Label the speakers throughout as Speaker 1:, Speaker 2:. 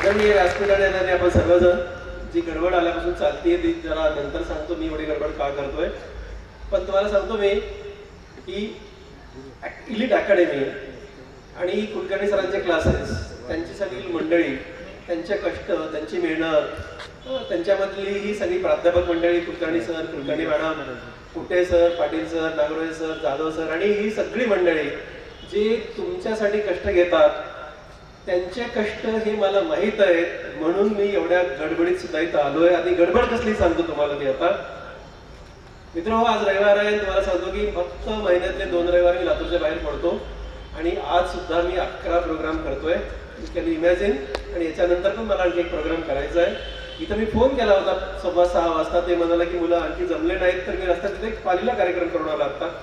Speaker 1: आदरणीय व्यासपीठाने येणारे आपण सर्वजण जी गडबड आल्यापासून चालतीये ती जरा नंतर सांगतो मी एवढी गडबड का करतोय. पण तुम्हाला सांगतो मी की इलिट अकॅडमी आणि कुलकर्णी सरांचे क्लासेस, त्यांची सगळी मंडळी, त्यांचे कष्ट, त्यांची मेहनत, त्यांच्यामधली ही सगळी प्राध्यापक मंडळी, Kulkarni sir, Kulkarni madam, Kute sir, Patil sir, Nagrole sir, Jadhav sir आणि ही सगळी मंडळी जे तुमच्यासाठी कष्ट घेतात त्यांचे कष्ट हे मला माहीत आहेत, म्हणून मी एवढ्या गडबडीत सुद्धा इथं आलोय. आणि गडबड कसली सांगतो तुम्हाला मी आता. मित्रांनो, आज रविवार आहे. तुम्हाला सांगतो की फक्त महिन्यातले 2 रविवार मी लातूरच्या बाहेर पडतो आणि आज सुद्धा मी 11 प्रोग्राम करतोय. You can imagine. आणि याच्यानंतर पण मला आणखी एक प्रोग्राम करायचा आहे. इथं मी फोन केला होता 6:15 वाजता. ते म्हणाला की मुलं आणखी जमले नाहीत, तर मी रस्त्यात एक पालीला कार्यक्रम करून आला आता.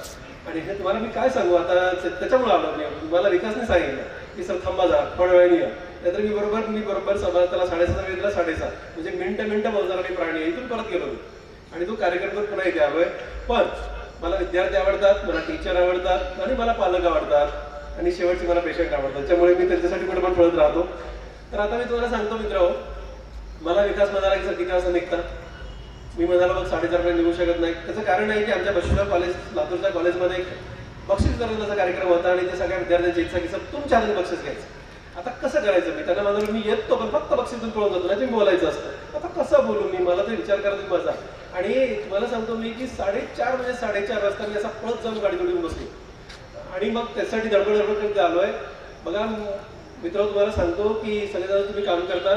Speaker 1: आणि हे तुम्हाला मी काय सांगू आता, त्याच्यामुळे आलो मी. मला विकासने सांगितलं की सर थांबा जा, थोड्या वेळाने या. नाहीतर मी बरोबर त्याला 7:30 वेळ दिला, 7:30 म्हणजे मिनिटं मोजणारा मी प्राणी. इथून परत गेलो मी आणि तो कार्यक्रम पुन्हा इथे आलोय. पण मला विद्यार्थी आवडतात, मला टीचर आवडतात आणि मला पालक आवडतात आणि शेवटचे मला पेशंट आवडतात. त्यामुळे मी त्यांच्यासाठी कुठे पण पळत राहतो. तर आता मी तुम्हाला सांगतो मित्र, मला विकास म्हणाला की सर किती वाजता निघता. मी म्हणाला बघ 4:30 पर्यंत निघू शकत नाही. त्याचं कारण आहे की आमच्या बशिष्ठा कॉलेज, लातूरच्या कॉलेजमध्ये एक बक्षीस वितरणाचा कार्यक्रम होता आणि ते सगळ्या विद्यार्थ्यांची इच्छा की सर तुमच्या हाताने बक्षीस घ्यायचं. आता कसं करायचं. मी त्यांना म्हणालो मी येतो पण फक्त बक्षीसून पळून जातो, नाही तुम्ही बोलायचं असतं. आता कसं बोलू मी, मला तर विचार करा तुम्ही माझा. आणि तुम्हाला सांगतो मी की 4:30 म्हणजे 4:30 वाजता मी असा पळत जाऊन गाडी उडून बसलो आणि मग त्यासाठी धडपड करत आलोय. बघा मित्र, तुम्हाला सांगतो की सगळेजण तुम्ही काम करता,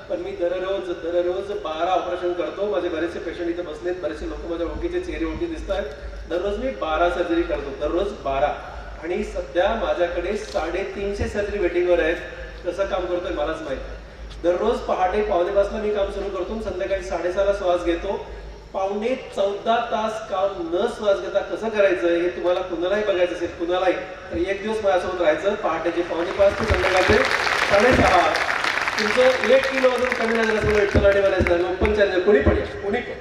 Speaker 1: पण मी दररोज 12 ऑपरेशन करतो. माझे बरेचसे पेशंट इथे बसलेत, बरेचसे लोक माझ्या ओळखीचे चेहरे ओळखी दिसत आहेत. दररोज मी 12 सर्जरी करतो, दररोज 12. आणि सध्या माझ्याकडे 350 सर्जरी वेटिंगवर आहेत. कसं काम करतोय मलाच माहिती. दररोज पहाटे 5:45 मी काम सुरू करतो, संध्याकाळी 6:30 श्वास घेतो. 14.5 तास काम न श्वास घेता कसं करायचं हे तुम्हाला कुणालाही बघायचं असेल, कुणालाही, तर एक दिवस माझ्यासोबत राहायचं. पहाटेचे 5:45 ते संध्याकाळचे 6:30. तुमचं 1 किलो वजन कमी झालं असेल, विठ्ठलाने म्हणायचं ओपन चॅलेंज कोणी पण या, कोणी पण,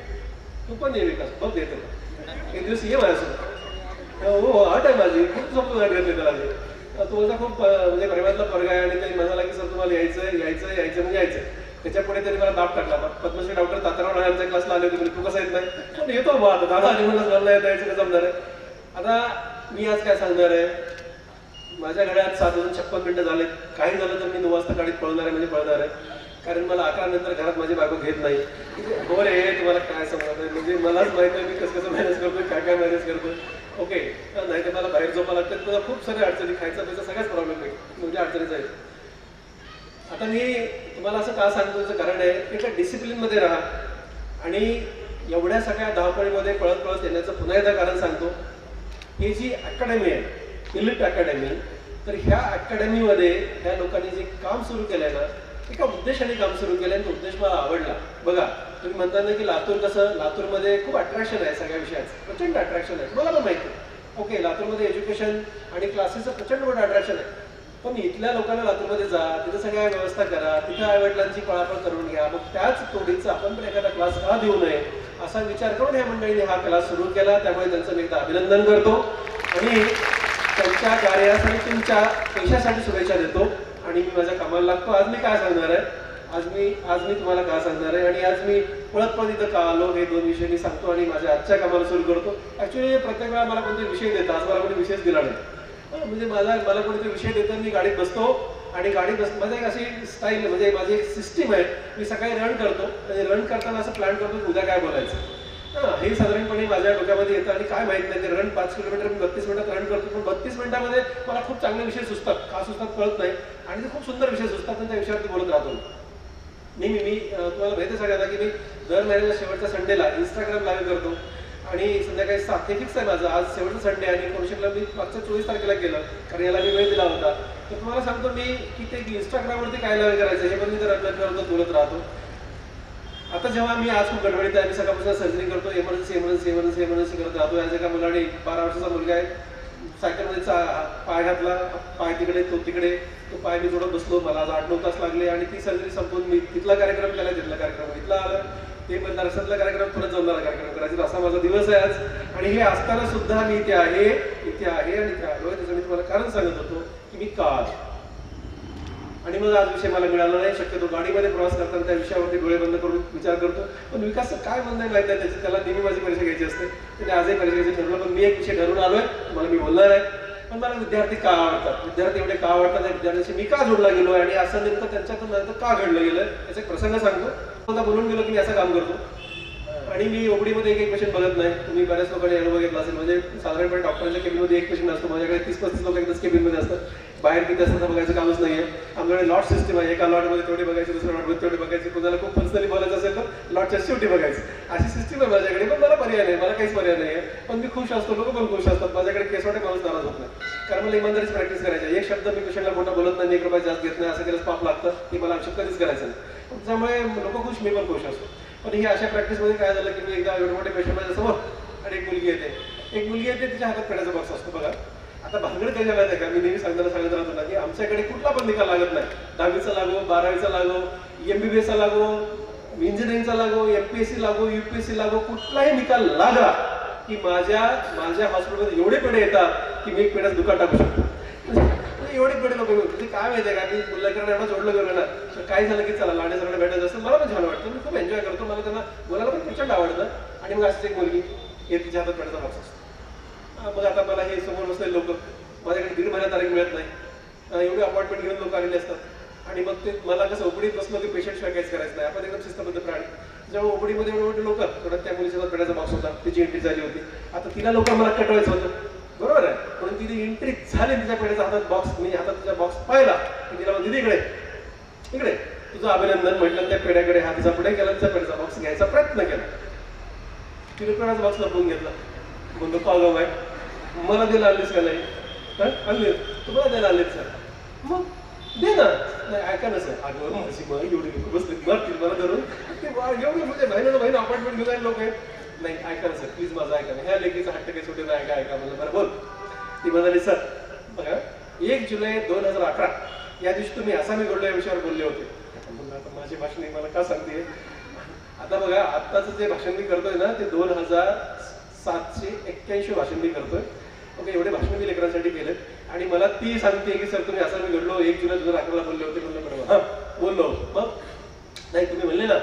Speaker 1: तू पण ये विकास, बघ देते एक दिवस ये माझ्यासोबत. हो आठ आहे माझी, खूप सोपं गाठ घातली त्याला. तो माझा खूप म्हणजे प्रेमातला पोरगा आहे आणि ते म्हणाला की सर तुम्हाला यायचं म्हणजे यायचं. त्याच्या पुढे त्यांनी मला दाब टाकला. पद्मश्री डॉक्टर तात्याराव आमच्या क्लासला आले होते. तू कसं येत नाही, पण येतो बा आता दादा आणि म्हणून मला यायचं कसं जमणार आहे. आता मी आज काय सांगणार आहे. माझ्या घड्यात 7:56 झाले. काही झालं तर मी 9 वाजता गाडीत पळणार आहे म्हणजे पळणार आहे. कारण मला 11 नंतर घरात माझी बायको घेत नाही. हो रे, तुम्हाला काय समजत आहे, म्हणजे मलाच माहिती आहे मी कसं मॅनेज करतोय, काय मॅनेज करतोय. ओके, नाही तर मला बाहेर झोपा लागतात. तुला खूप साऱ्या अडचणी, खायचा पैसा सगळ्याच प्रॉब्लेम आहे, म्हणजे अडचणीच आहे. आता मी तुम्हाला असं का सांगतो, त्याचं कारण आहे एका डिसिप्लिनमध्ये राहा. आणि एवढ्या सगळ्या धावपळीमध्ये पळत येण्याचं पुन्हा एकदा कारण सांगतो. ही जी अकॅडमी आहे, इलिट अकॅडमी, तर ह्या अकॅडमीमध्ये ह्या लोकांनी जे काम सुरू केलंय ना, एका उद्देशाने काम सुरू केलंय. तो उद्देश मला आवडला. बघा, तुम्ही म्हणता ना की लातूर कसं, लातूरमध्ये खूप अट्रॅक्शन आहे सगळ्या विषयाचं, प्रचंड अट्रॅक्शन आहे, मला पण माहिती आहे. ओके, लातूरमध्ये एज्युकेशन आणि क्लासेसचं प्रचंड मोठं अट्रॅक्शन आहे. पण इथल्या लोकांना लातूरमध्ये जा, तिथं सगळ्या व्यवस्था करा, तिथं आईवडिलांची पळापळ करून घ्या, मग त्याच तोडीचा आपण पण एखादा क्लास का देऊ नये असा विचार करून ह्या मंडळीने हा क्लास सुरू केला. त्यामुळे त्यांचं मी एकदा अभिनंदन करतो आणि त्यांच्या कार्यासाठी, तुमच्या पैशासाठी शुभेच्छा देतो आणि मी माझ्या कामाला लागतो. आज मी काय सांगणार आहे, आज मी तुम्हाला काय सांगणार आहे आणि आज मी पळत इथं का आलो हे 2 विषय मी सांगतो आणि माझ्या आजच्या कामाला सुरू करतो. ऍक्च्युली प्रत्येक वेळा मला कोणते विषय देतात, आज मला कोणी विषयच दिला नाही. म्हणजे मला कोणते विषय देतात, मी गाडीत बसतो आणि गाडीत माझं एक अशी स्टाईल, म्हणजे माझी एक सिस्टीम आहे. मी सकाळी रन करतो आणि रन करताना असं प्लॅन करतो उद्या काय बोलायचं. हे साधारणपणे माझ्या डोक्यामध्ये येतं आणि काय माहित नाही, ते रन 5 किलोमीटर मी 32 मिनिटात रन करतो. पण 32 मिनिटामध्ये मला खूप चांगले विषय सुचतात, का सुचतात कळत नाही आणि ते खूप सुंदर विषय सुचतात आणि त्या विषयावरती बोलत राहतो. मी तुम्हाला माहिती आहे सगळ्यांना की मी दर महिन्याच्या शेवटच्या संडेला इंस्टाग्राम लाईव्ह करतो आणि संध्याकाळी 7 हे फिक्स आहे माझं. आज शेवटचा संडे आणि कौशिकला मी मागच्या 24 तारखेला केलं, कारण याला मी वेळ दिला होता. तर तुम्हाला सांगतो मी की ते इंस्टाग्रामवरती काय लाईव्ह करायचं हे पण मी तर करतो, बोलत राहतो. आता जेव्हा मी आज खूप गडबडीत आहे, मी सकाळपासून सर्जरी करतो, एमर्जन्सी करत राहतो. आज एका मुलाने 12 वर्षाचा मुलगा आहे, सायकलमध्ये पाय घातला, पाय तिकडे तो तिकडे, तो पाय मी जोडत बसलो. मला आज 8-9 तास लागले आणि ती सर्जरी संपवून मी तिथला कार्यक्रम केला, तिथला कार्यक्रम इथला आलं, ते पण दर्शनातला कार्यक्रम परत जमणारा कार्यक्रम करायचा, असा माझा दिवस आहे आज. आणि हे असताना सुद्धा मी इथे आहे आणि इथे आलोय. त्याचं मी तुम्हाला कारण सांगत होतो की मी का आलो. आणि मग आज विषय मला मिळाला नाही. शक्यतो गाडीमध्ये प्रवास करताना त्या विषयावरती डोळे बंद करून विचार करतो. पण विकास काय म्हणणं माहिती आहे त्याची, त्याला नेहमी माझी परीक्षा घ्यायची असते. त्याने आजही परीक्षा घ्यायची ठरवलं. पण मी एक विषय ठरवून आलोय, मला मी बोलणार आहे. पण मला विद्यार्थी का आवडतात, विद्यार्थी एवढे का आवडतात, त्या विद्यार्थ्यांशी मी का जोडला गेलोय आणि असं नेमकं त्यांच्यातून का घडलं गेलं याचा एक प्रसंग सांगतो. आता बोलून गेलो की मी असं काम करतो आणि मी ओपडीमध्ये एक पेशंट बघत नाही. तुम्ही बऱ्याच लोकांनी अनुभव घेतला असेल. म्हणजे साधारणपणे डॉक्टरांच्या केबिनमध्ये एक पेशंट असतो. माझ्याकडे 30-35 लोक एकदाच केबिनमध्ये असतात. बाहेर किती असतात बघायचं कामच नाहीये. आमच्याकडे लॉट सिस्टम आहे. एका लॉटमध्ये तेवढे बघायचे, दुसऱ्या लॉटमध्ये तेवढे बघायचे. कोणाला खूप पर्सनली बोलायचं असेल तर लॉटच्या शेवटी बघायचं. अशी सिस्टम आहे माझ्याकडे. पण मला पर्याय नाही, मला काहीच पर्याय नाही आहे. पण मी खुश असतो, लोक पण खुश असतात. माझ्याकडे केसवाटे माणूस नाराज होत नाही, कारण मला इमानदारीच प्रॅक्टिस करायची. एक शब्द मी पेशंटला खोटं बोलत नाही, 1 रुपया जास्त घेत नाही. असं केलं पाप लागतं, हे मला आयुष्यात कधीच करायचं नाही. त्यामुळे लोक खुश, मी पण खुश असतो. पण ही अशा प्रॅक्टिसमध्ये काय झालं की मी एकदा एवढे मोठे पेशंट माझ्या समोर आणि एक मुलगी येते, तिच्या हातात पेढ्याचा बॉक्स असतो बघा. आता भानगड काय झालं आहे का, मी नेहमी सांगत राहतो ना की आमच्याकडे कुठला पण निकाल लागत नाही. 10वीचा लागो, 12वीचा लागो, MBBSचा लागो, इंजिनिअरिंगचा लागो, MPSC लागो, UPSC लागो, कुठलाही निकाल लागला की माझ्या हॉस्पिटलमध्ये एवढे पेढे येतात की मी एक पेढ्याचं दुकान टाकू शकतो. एवढे पेढे नको म्हणजे काय माहितीये का, मी मुलांकडे एवढं जोडलं गेलो ना, तर काय झालं की चला लाडे सगळं भेटायचं असतं. मला पण छान वाटतं, मी खूप एन्जॉय करतो. मला त्यांना बोलायला पण प्रचंड आवडतं. आणि मग अशीच एक मुलगी तिच्या हातात पेढ्याचा बॉक्स असतो. मग आता मला हे समोर बसलेले लोक, माझ्याकडे 1.5 महिना तारीख मिळत नाही, एवढी अपॉइंटमेंट घेऊन लोक आलेले असतात. आणि मग ते मला कसं ओपडीत बसलो की पेशंट शिवाय काहीच करायचं नाही, आपण एकदम शिस्तबद्ध प्राणी. जेव्हा ओपडीमध्ये एवढे मोठे लोक, थोडं त्या मुलीच्या पेढ्याचा बॉक्स होता, तिची एंट्री झाली होती. आता तिला लोक मला कटवायचं होतं, बरोबर आहे. म्हणून तिची एंट्री झाली, तिच्या पेढ्याचा हातात बॉक्स, मी हातात तिचा बॉक्स पाहिला की तिला म्हणते इकडे तुझं अभिनंदन म्हटलं. त्या पेढ्याकडे हातीचा पुढे केला, तिचा पेढ्याचा बॉक्स घ्यायचा प्रयत्न केला. तिने पेढ्याचा बॉक्स लपवून घेतला. म्हणतो पागव आहे, मला द्यायला आलीस का नाही, आणले तुम्हाला द्यायला आलेत सर, मग दे ना. नाही ऐका ना सर, अगं माझी मग एवढी लोक बसले मारतील मला धरून, ते एवढे म्हणजे महिना अपॉइंटमेंट घेऊन लोक आहेत. नाही ऐका ना सर, प्लीज माझं ऐका ना, ह्या लेकीचा हट्ट काही सुटे नाही, ऐका म्हणलं. बरं बोल. ती म्हणाली सर बघा 1 जुलै 2018 या दिवशी तुम्ही आसामी घडलो या विषयावर बोलले होते. म्हणलं आता माझी भाषण मला का सांगते. आता बघा आत्ताचं जे भाषण मी करतोय ना ते 2781 भाषण मी करतोय. ओके, एवढे भाषण मी लेकरांसाठी केले. आणि मला ती सांगते की सर तुम्ही असं मी घडलो 1 जुलै 2011 बोलले होते. म्हणलं बरोबर, हां बोललो. मग नाही तुम्ही म्हणले ना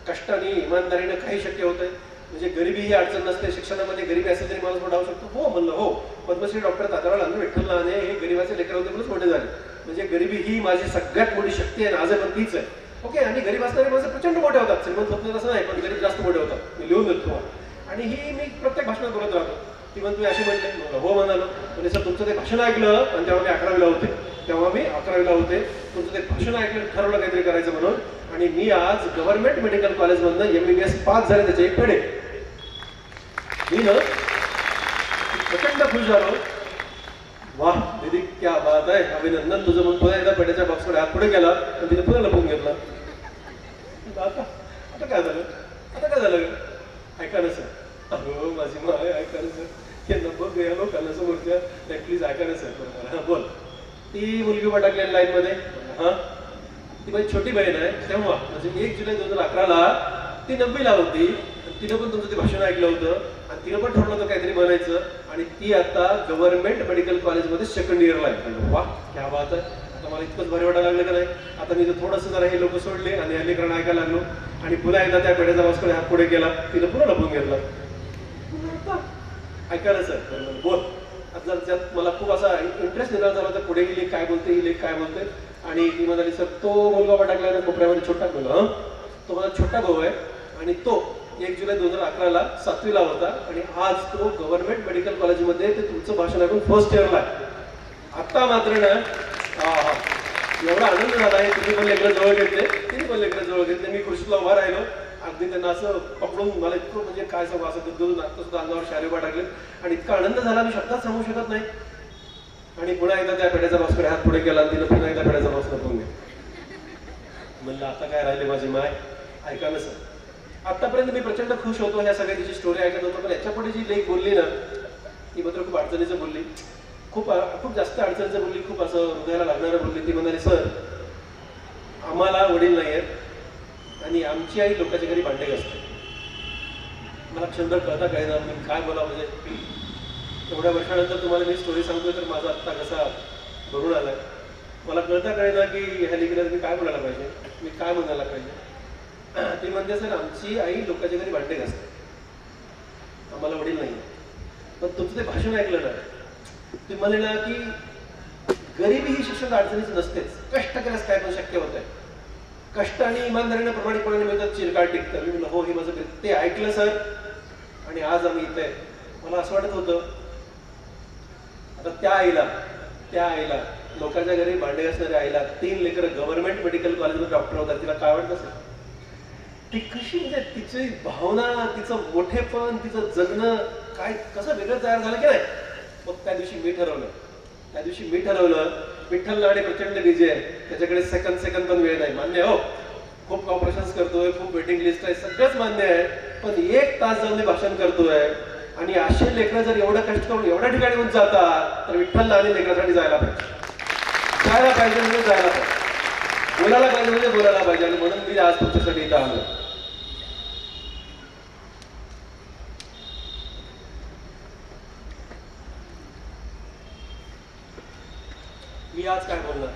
Speaker 1: कष्टाने इमानदारीनं काही शक्य होतंय, म्हणजे गरिबी ही अडचण नसते, शिक्षणामध्ये गरिबी असेल तरी माणूस मोठा होऊ शकतो. हो म्हणलं, हो. पद्मश्री डॉक्टर तात्याराव लहान विठ्ठल लहाने हे गरिबाचे लेकर होते म्हणून मोठे झाले. म्हणजे गरिबी ही माझी सगळ्यात मोठी शक्ती आहे, आज पण तीच आहे. ओके, आणि गरीब असणारे माणसं प्रचंड मोठे होतात, श्रीमंत होत नाही असं नाही, पण गरीब जास्त मोठे होतात. मी लिहून देतो तुम्हाला. आणि ही मी प्रत्येक भाषणात बोलत राहतो. ती म्हणून तुम्ही असे म्हटले, हो म्हणालो. म्हणजे सर तुमचं ते भाषण ऐकलं, आणि तेव्हा मी 11वीला होते, तुमचं ते भाषण ऐकलं, ठरवलं काहीतरी करायचं म्हणून. आणि मी आज गव्हर्नमेंट मेडिकल कॉलेजमधनं MBBS पास झाले, त्याचे एक पेढे मी ना प्रचंड खुश झालो. वाह दीदी क्या बात आहे, अभिनंदन तुझं. म्हणून पुन्हा एकदा पेढ्याच्या बॉक्सकडे हात पुढे गेला आणि तिथे पुन्हा लपवून घेतला. आता काय झालं ऐका ना सर, अहो माझी माय ऐका ना सर, हे नंबर या लोकांना समोरच्या, प्लीज ऐका ना सर बरोबर. हां बोल. ती मुलगी उभा टाकलेली लाईनमध्ये, हां ती माझी छोटी बहीण आहे. तेव्हा म्हणजे 1 जुलै 2011ला ती 9वीला होती. तिनं पण तुमचं ते भाषण ऐकलं होतं आणि तिनं पण ठरवलं होतं काहीतरी म्हणायचं. आणि ती आता गव्हर्नमेंट मेडिकल कॉलेजमध्ये 2nd इयरला आहे. वा क्या बात आहे. आता मला इतकंच भारी वाटायला लागलं का नाही. आता मी थोडंसं जरा हे लोक सोडले आणि या लेकरांना ऐकायला लागलो. आणि पुन्हा एकदा त्या पेढ्याचा बॉक्सकडे हात पुढे केला, तिनं पुन्हा लपवून घेतला. ऐका ना सर बोल. आता जर त्यात मला खूप असा इंटरेस्ट निर्माण झाला होता, पुढे गेली काय बोलते ही लेख काय बोलते. आणि ती म्हणाली सर तो मुलगा उभा टाकला कोपऱ्यामध्ये छोटा मुलगा, तो माझा छोटा भाऊ आहे. आणि तो 1 जुलै 2011ला 7वीला होता. आणि आज तो गव्हर्नमेंट मेडिकल कॉलेजमध्ये ते तुमचं भाषण ऐकून 1st इयरला आहे. आता मात्र ना एवढा आनंद झाला आहे. तुम्ही पण लेकरं जवळ घेतले, तिने पण लेकरं जवळ घेतले. मी खुर्शीला उभा राहिलो, अगदी त्यांना असं पकडून मला इतकं म्हणजे काय सांगू, असं दूध नागतं सुद्धा अंगावर शारे उभा टाकले. आणि इतका आनंद झाला मी शब्दात सांगू शकत नाही. आणि पुन्हा एकदा त्या पेढ्याचा बॉक्सकडे हात पुढे केला आणि तिने पुन्हा एकदा पेढ्याचा बॉक्स लपवून घेतला. म्हणलं आता काय राहिले माझी माय, ऐका ना सर. आतापर्यंत मी प्रचंड खुश होतो ह्या सगळ्या तिची स्टोरी ऐकत होतो. पण याच्या पुढे जी लेख बोलली ना ती मात्र खूप अडचणीचं बोलली, खूप जास्त अडचणीचं बोलली, खूप असं हृदयाला लागणारं बोलली. ती म्हणाली सर आम्हाला वडील नाही आहेत आणि आमची आई लोकांच्या घरी भांडे घासते. मला क्षणभर कळता काय ना मी काय बोला. म्हणजे एवढ्या वर्षानंतर तुम्हाला मी स्टोरी सांगतोय तर माझा आत्ता कसा भरून आलाय. मला कळता कळेना की ह्या लेकीला मी काय बोलायला पाहिजे, मी काय म्हणायला पाहिजे. ती म्हणते सर आमची आई लोकांच्या घरी भांडे घासते, आम्हाला वडील नाही. पण तुमचं ते भाषण ऐकलं ना, ते म्हणले ना की गरिबी ही शिक्षण अडचणीच नसतेच, कष्ट केल्यास काय पण शक्य होत आहे, कष्ट आणि इमानदारीनं प्रामाणिकपणाने मिळतात चिरकाळ टिकतं. मी म्हणलं हो हे माझं ते ऐकलं सर, आणि आज आम्ही इथे. मला असं वाटत होतं आता त्या आईला लोकांच्या घरी भांडे असणाऱ्या आईला 3 लेकरं गव्हर्नमेंट मेडिकल कॉलेजमध्ये डॉक्टर होतात, तिला काय वाटत असेल? ती कशी म्हणजे तिची भावना, तिचं मोठेपण, तिचं जगणं काय कसं वेगळं तयार झालं की नाही. मग त्या दिवशी मी ठरवलं विठ्ठल लाडे प्रचंड बिझी आहे, त्याच्याकडे सेकंद पण वेळ नाही. मान्य हो, खूप ऑपरेशन्स करतोय, खूप वेटिंग लिस्ट आहे, सगळंच मान्य आहे. पण 1 तास जाऊन मी भाषण करतोय, आणि असे लेकरं जर एवढं कष्ट करून एवढ्या ठिकाणी होऊन जातात तर विठ्ठल लाडे लेकरासाठी जायला पाहिजे म्हणजे जायला पाहिजे, बोलायला पाहिजे. आणि म्हणून मी आज तुमच्यासाठी इथं आलो. मी आज काय बोलणार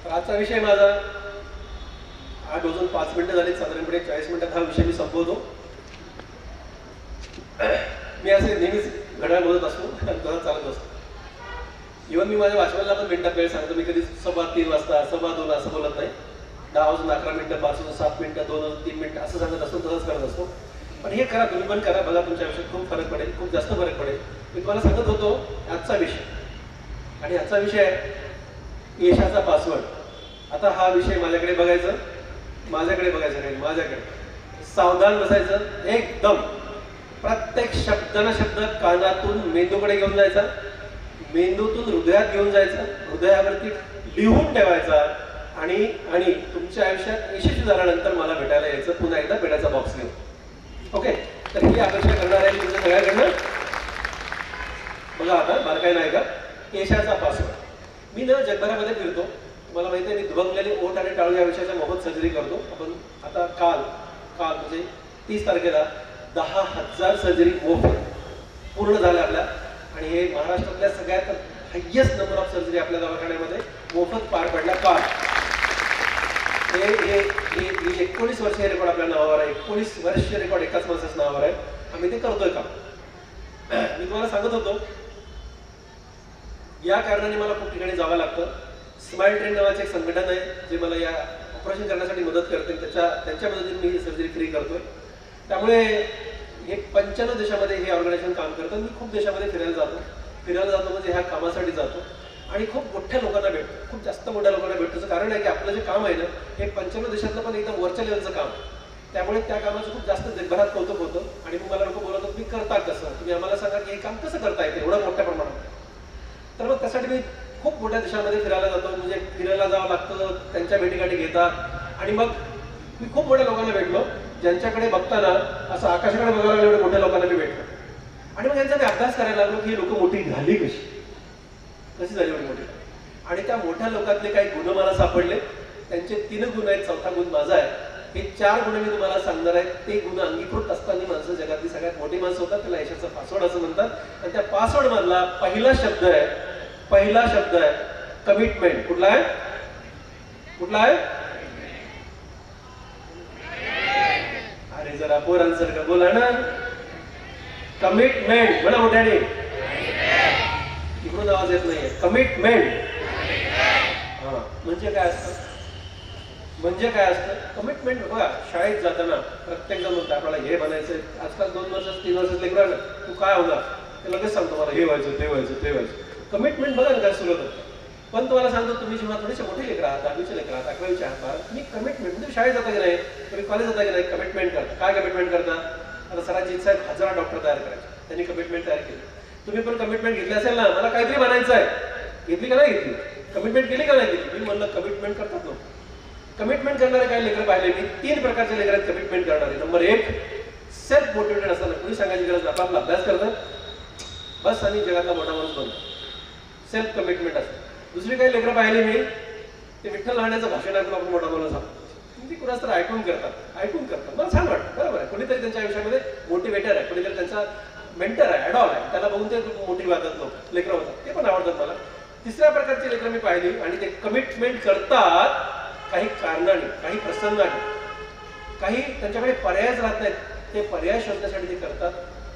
Speaker 1: तर आजचा विषय माझा 8 वाजून 5 मिनिटं झाली, साधारणपणे 40 मिनिटात हा विषय मी संपवतो. मी असे नेहमीच घड्याळ बोलत असतो, तसं चालत असतो. इव्हन मी माझ्या वाचवायला पण मिनिटात वेळ सांगतो. मी कधी 3:15 वाजता 2:15 असं बोलत नाही. 10 वाजून 11 मिनिटं, 5 वाजून 7 मिनिटं, 2 वाजून 3 मिनिटं असं सांगत असतो, तसंच करत असतो. पण हे करा, तुम्ही पण करा, बघा तुमच्या आयुष्यात खूप फरक पडेल, खूप जास्त फरक पडेल. मी तुम्हाला सांगत होतो आजचा विषय, आणि आजचा विषय आहे यशाचा पासवर्ड. आता हा विषय माझ्याकडे बघायचा नाही, माझ्याकडे सावधान बसायचं एकदम. प्रत्येक शब्दाना शब्द कानातून मेंदूकडे घेऊन जायचा, मेंदूतून हृदयात घेऊन जायचा, हृदयावरती लिहून ठेवायचा, आणि तुमच्या आयुष्यात यशस्वी झाल्यानंतर मला भेटायला यायचं, पुन्हा एकदा भेटायचा बॉक्स घेऊन. ओके, तर ही अपेक्षा करणार आहे तुमच्या सगळ्याकडनं. बघा आता बारकाई नाही का, यशाचा पासवर्ड. मी ना जगभरामध्ये फिरतो, तुम्हाला माहिती आहे मी दुभंगलेले ओठ आणि टाळू या विषयाच्या मोफत सर्जरी करतो. आपण आता काल म्हणजे 30 तारखेला 10,000 सर्जरी मोफत पूर्ण झाल्या आपल्या, आणि हे महाराष्ट्रातल्या सगळ्यात हायेस्ट नंबर ऑफ सर्जरी आपल्या दवाखान्यामध्ये मोफत पार पडल्या. काल हे 19 वर्ष हे रेकॉर्ड आपल्या नावावर आहे, 19 वर्ष रेकॉर्ड एकाच माणसाच्या नावावर आहे. आम्ही ते करतोय का. मी तुम्हाला सांगत होतो या कारणाने मला खूप ठिकाणी जावं लागतं. स्माइल ट्रेन नावाचे एक संघटन आहे जे मला या ऑपरेशन करण्यासाठी मदत करते, त्यांच्या मदतीने मी सर्जरी फ्री करतोय. त्यामुळे हे 95 देशामध्ये हे ऑर्गनायझेशन काम करतं. मी खूप देशामध्ये फिरायला जातो म्हणजे ह्या कामासाठी जातो, आणि खूप मोठ्या लोकांना भेटतो, खूप जास्त मोठ्या लोकांना भेटतो. कारण आहे की आपलं जे काम आहे ना हे 95 देशातलं पण एकदम वरच्या लेवलचं काम आहे. त्यामुळे त्या कामाचं खूप जास्त जगभरात कौतुक होतं. आणि मग मला लोक बोलवतात तुम्ही करता कसं, तुम्ही आम्हाला सांगा की हे काम कसं करता येते एवढं मोठ्या प्रमाणात. तर मग त्यासाठी मी खूप मोठ्या देशामध्ये फिरायला जातो, म्हणजे फिरायला जावं लागतं, त्यांच्या भेटीगाठी घेतात. आणि मग मी खूप मोठ्या लोकांना भेटलो ज्यांच्याकडे बघताना असं आकाशाकडे बघायला एवढ्या मोठ्या लोकांना मी भेटलो. आणि मग यांचा मी अभ्यास करायला लागलो की ही लोक मोठी झाली कशी झाली एवढी मोठी. आणि त्या मोठ्या लोकांतले काही गुण मला सापडले. त्यांचे 3 गुण आहेत, 4था गुण माझा आहे. हे 4 गुण मी तुम्हाला सांगणार आहे. ते गुण अंगीकृत असताना माणसं जगातली सगळ्यात मोठी माणसं होतात, त्याला यशाचा पासवर्ड असं म्हणतात. आणि त्या पासवर्ड मधला पहिला शब्द आहे कमिटमेंट. कुठला आहे? अरे जरा पोरांसारखं बोला ना. कमिटमेंट म्हणा मोठ्याने, इकडून आवाज येत नाहीये. कमिटमेंट हा म्हणजे काय असतं? कमिटमेंट बघा, शाळेत जाताना प्रत्येक जण म्हणतो आपल्याला हे बनायचंय. आजकाल 2 वर्षाचं 3 वर्षाचं लेकरं आलं, तू काय होणार, ते लगेच सांगतो मला हे व्हायचं ते व्हायचं. कमिटमेंट बघा ना काय सुरू होतं. पण तुम्हाला सांगतो तुम्ही जेव्हा थोडेसे मोठे लेकर आहात, 10वीचे लेकर आहात, 11वीचे आहात, तुम्ही कमिटमेंट म्हणजे शाळेत जाता की नाही, तुम्ही कॉलेज जाता की नाही, कमिटमेंट करता. काय कमिटमेंट करता? आता सरांची इच्छा आहे 1000 डॉक्टर तयार करायचे, त्यांनी कमिटमेंट तयार केली. तुम्ही पण कमिटमेंट घेतली असेल ना, मला काहीतरी बनायचं आहे, घेतली का नाही घेतली? कमिटमेंट केली का नाही केली? मी म्हणलं कमिटमेंट करतात लोक. कमिटमेंट करणारे काही लेकर पाहिले मी, 3 प्रकारचे लेकर आहेत कमिटमेंट करणारे. नंबर 1 सेल्फ मोटिवेटेड असताना, कोणी सांगायची गरज, आपला अभ्यास करतात बस आणि जगातला मोठा माणूस बनतो, सेल्फ कमिटमेंट असतं. दुसरी काही लेकरं पाहिली मी, ते विठ्ठल राहण्याचं भाषण ऐकून आपण मोठा माणूस आहोत, ती कुणाच तर ऐकून करतात मला छान वाटतं. बरोबर आहे, कोणीतरी त्यांच्या आयुष्यामध्ये मोटिवेटर आहे, कोणीतरी त्यांचा मेंटर आहे, ॲडॉल आहे, त्याला बघून ते मोटिव्ह होतात लोक, लेकरं होतात, ते पण आवडतात मला. तिसऱ्या प्रकारची लेकरं मी पाहिली आणि ते कमिटमेंट करतात काही कारणाने, काही प्रसंगाने, काही त्यांच्याकडे पर्यायच राहत नाहीत, ते पर्याय शोधण्यासाठी ते करतात,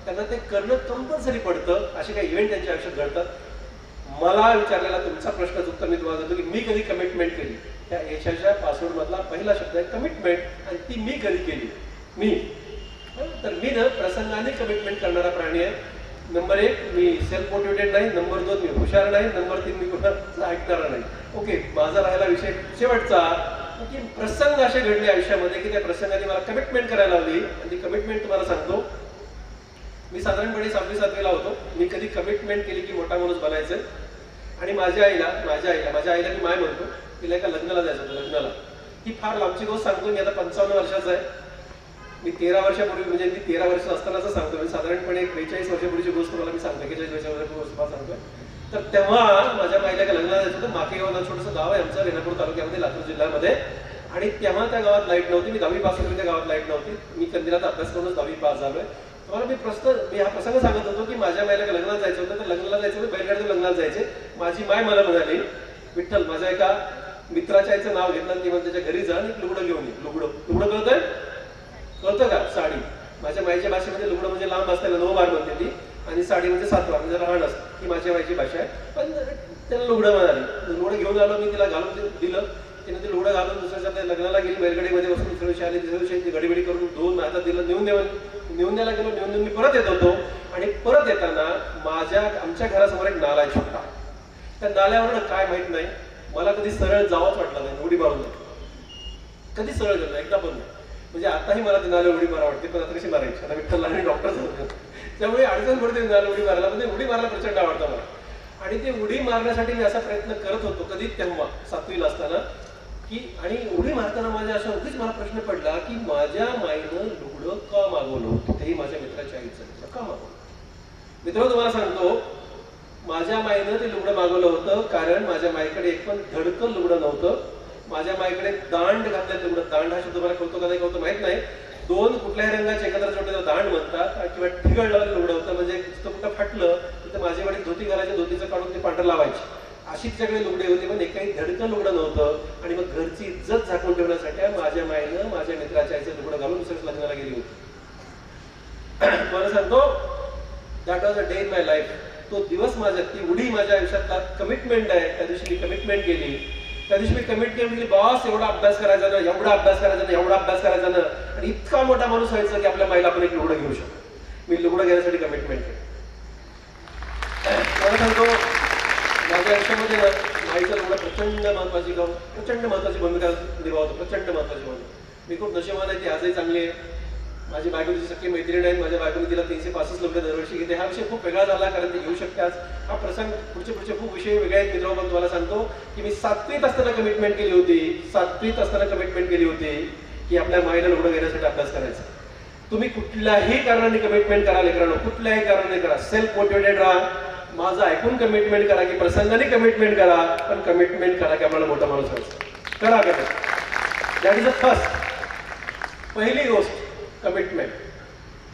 Speaker 1: त्यांना ते करणं कंपल्सरी पडतं. असे काही इव्हेंट त्यांच्या आयुष्यात घडतात. मला विचारलेला तुमचा प्रश्नाचं उत्तर मी तुम्हाला देतो की मी कधी कमिटमेंट केली. त्या यशाच्या पासवर्ड मधला पहिला शब्द आहे कमिटमेंट, आणि ती मी कधी केली. मी तर मी ना प्रसंगाने कमिटमेंट करणारा प्राणी आहे. नंबर 1 मी सेल्फ मोटिवेटेड नाही, नंबर 2 मी हुशार नाही, नंबर 3 मी कोणाचं ऐकणारा नाही. ओके, माझा राहिला विषय शेवटचा की प्रसंग असे घडले आयुष्यामध्ये की त्या प्रसंगाने मला कमिटमेंट करायला लावली. आणि ती कमिटमेंट तुम्हाला सांगतो. मी साधारणपणे 6वी-7वीला होतो. मी कधी कमिटमेंट केली की मोठा माणूस बनायचं. आणि माझ्या आईला मी माय म्हणतो, तिला एका लग्नाला जायचं होतं. लग्नाला ही फार लांबची गोष्ट सांगतो. मी आता 55 वर्षाचा आहे. मी 13 वर्षापूर्वी, म्हणजे मी 13 वर्ष असतानाच सांगतो, म्हणजे साधारणपणे 42 वर्षापूर्वीची गोष्ट मला मी सांगतो, 41 वर्षापूर्वीची गोष्ट मला सांगतोय. तर तेव्हा माझ्या माईला एका लग्नाला जायचं होतं. माकेगाव नाव छोटंसं गाव आहे आमचं, रेणापूर तालुक्यामध्ये, लातूर जिल्ह्यामध्ये. आणि तेव्हा त्या गावात लाईट नव्हती. मी 10वी पास होतो, त्या गावात लाईट नव्हती. मी कंदिलात अभ्यास करूनच 10वी पास झालोय. तुम्हाला मी हा प्रसंग सांगत होतो की माझ्या माईला लग्नाला जायचं होतं. तर लग्नाला जायचं होतं, बैलगाडीतून लग्नाला जायचे. माझी माय मला म्हणाली, विठ्ठल, माझ्या एका मित्राच्या आईचं नाव घेतलं, ती म्हणजे त्याच्या घरी जा आणि लुगडं घेऊन ये. लुगडं कळतं का? साडी. माझ्या माईच्या भाषेमध्ये लुगडं म्हणजे लांब असताना 9 बार म्हणते ती, आणि साडी म्हणजे 7 बार, म्हणजे लहान असते. ही माझ्या माईची भाषा आहे. पण त्याला लुगडं म्हणाली. लुगडं घेऊन आलो मी, तिला घालून दिलं. तिने ते लुगडं घालून दुसऱ्या लग्नाला गेली, बैलगाडीमध्ये बसून दुसऱ्या दिवशी आली. तिसऱ्या दिवशी ती गडीबडी करून 2 हातात दिलं, नेऊन द्यायला गेलो. नेऊन मी परत येत होतो. आणि परत येताना आमच्या घरासमोर एक नाला आहे छोटा. त्या नाल्यावरून काय माहित नाही, मला कधी सरळ जावंच वाटलं नाही, उडी मारून नाही. कधी सरळ गेलो एकदा पण नाही. म्हणजे आताही मला ते नाले उडी मारा वाटते, पण आता कशी मारायची? आता विठ्ठल आणि डॉक्टर झाले, त्यामुळे अडचण पडते नाले उडी मारायला. म्हणजे उडी मारायला प्रचंड आवडतं मला. आणि ते उडी मारण्यासाठी मी असा प्रयत्न करत होतो कधी, तेव्हा 7वीला असताना की. आणि उडी मारताना माझ्या अशा उगीच मला प्रश्न पडला की माझ्या माईनं लुगडं का मागवलं होतं, तेही माझ्या मित्राच्या आईचं का मागवलं. मित्र, तुम्हाला सांगतो, माझ्या माईनं ते लुगडं मागवलं होतं कारण माझ्या माईकडे एक पण धडकन लुगडं नव्हतं. माझ्या माईकडे दांड घातलेलं लुगडं, दांड हा शब्द मला कळतो का नाही कळतो माहित नाही, 2 कुठल्याही रंगाचे एकत्र जोडलेलं दांड म्हणतात, किंवा ठिगळलेलं लुगडं होतं. म्हणजे कुठं फाटलं तर माझे वडील धोती घालायचे, धोतीचं काढून ते पांढरं लावायचे, अशी सगळे लुगडे होते. पण एकही धडकन लुगडं नव्हतं. आणि मग घरची इज्जत झाकून ठेवण्यासाठी माझ्या माईनं माझ्या मित्राच्या आईचं लुगडं घालून दुसऱ्याच लग्नाला गेली होती. मला सांगतो, that was a day in my life. तो दिवस ती उडी माझ्या आयुष्यातला कमिटमेंट आहे. त्या दिवशी मी कमिटमेंट केली. त्या दिवशी मी कमिटमेंट केली, बॉस एवढा अभ्यास करायचा ना, एवढा अभ्यास करायचा ना, एवढा अभ्यास करायचा ना, आणि इतका मोठा माणूस व्हायचं की आपल्या माईला आपण एक लुगडं घेऊ शकतो. मी लुगडं घेण्यासाठी कमिटमेंट केली. मला सांगतो, माझ्या आयुष्यामध्ये ना माईचं लुगडं प्रचंड महत्वाची भूमिका निभावतो. प्रचंड महत्वाची भूमिका. मी खूप नशिबान आहे, ती आजही चांगली आहे. माझी बायको तिची सख्खी मैत्रीण आहे. माझ्या बायकोने तिला 365 लुगडं दरवर्षी घेते. हा विषय खूप वेगळा झाला कारण ती घेऊ शकते आज. हा प्रसंग पुढचे खूप विषय वेगळे आहेत. मित्रांनो, तुम्हाला सांगतो की मी 7वीत असताना कमिटमेंट केली होती की आपल्या माईला लुगडं घेण्यासाठी अभ्यास करायचा. तुम्ही कुठल्याही कारणाने कमिटमेंट करा लेकरांनो, कुठल्याही कारणाने करा. सेल्फ मोटिवेटेड राहा. माझं ऐकून कमिटमेंट करा की प्रसंगाने कमिटमेंट करा, पण कमिटमेंट करा की आपल्याला मोठा माणूस व्हायचं. करा. दॅट इज अ फर्स्ट, पहिली गोष्ट कमिटमेंट.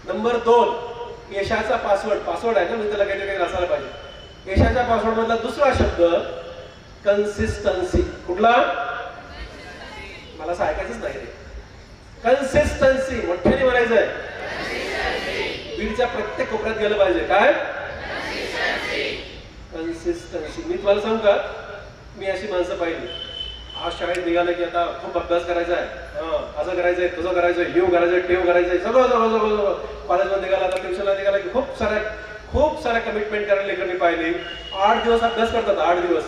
Speaker 1: नंबर 2, यशाचा पासवर्ड आहे ना, मी त्याला काही असायला पाहिजे. यशाच्या पासवर्ड मधला दुसरा शब्द कन्सिस्टन्सी. कुठला? मला असं ऐकायचंच नाही रे. कन्सिस्टन्सी मोठ्याने म्हणायचंय. बीडच्या प्रत्येक कोपऱ्यात गेलं पाहिजे. काय? कन्सिस्टन्सी. मी तुम्हाला सांगू का, मी अशी माणसं पाहिली, आज शाळेत निघालं की आता खूप अभ्यास करायचा आहे, असं करायचंय, तसं करायचंय, हिव करायचंय, टेव करायचंय, सगळं. कॉलेजमध्ये निघाला, आता ट्युशनला निघाला की खूप साऱ्या कमिटमेंट करायला लेकरांनी पाहिले. 8 दिवस अभ्यास करतात, 8 दिवस.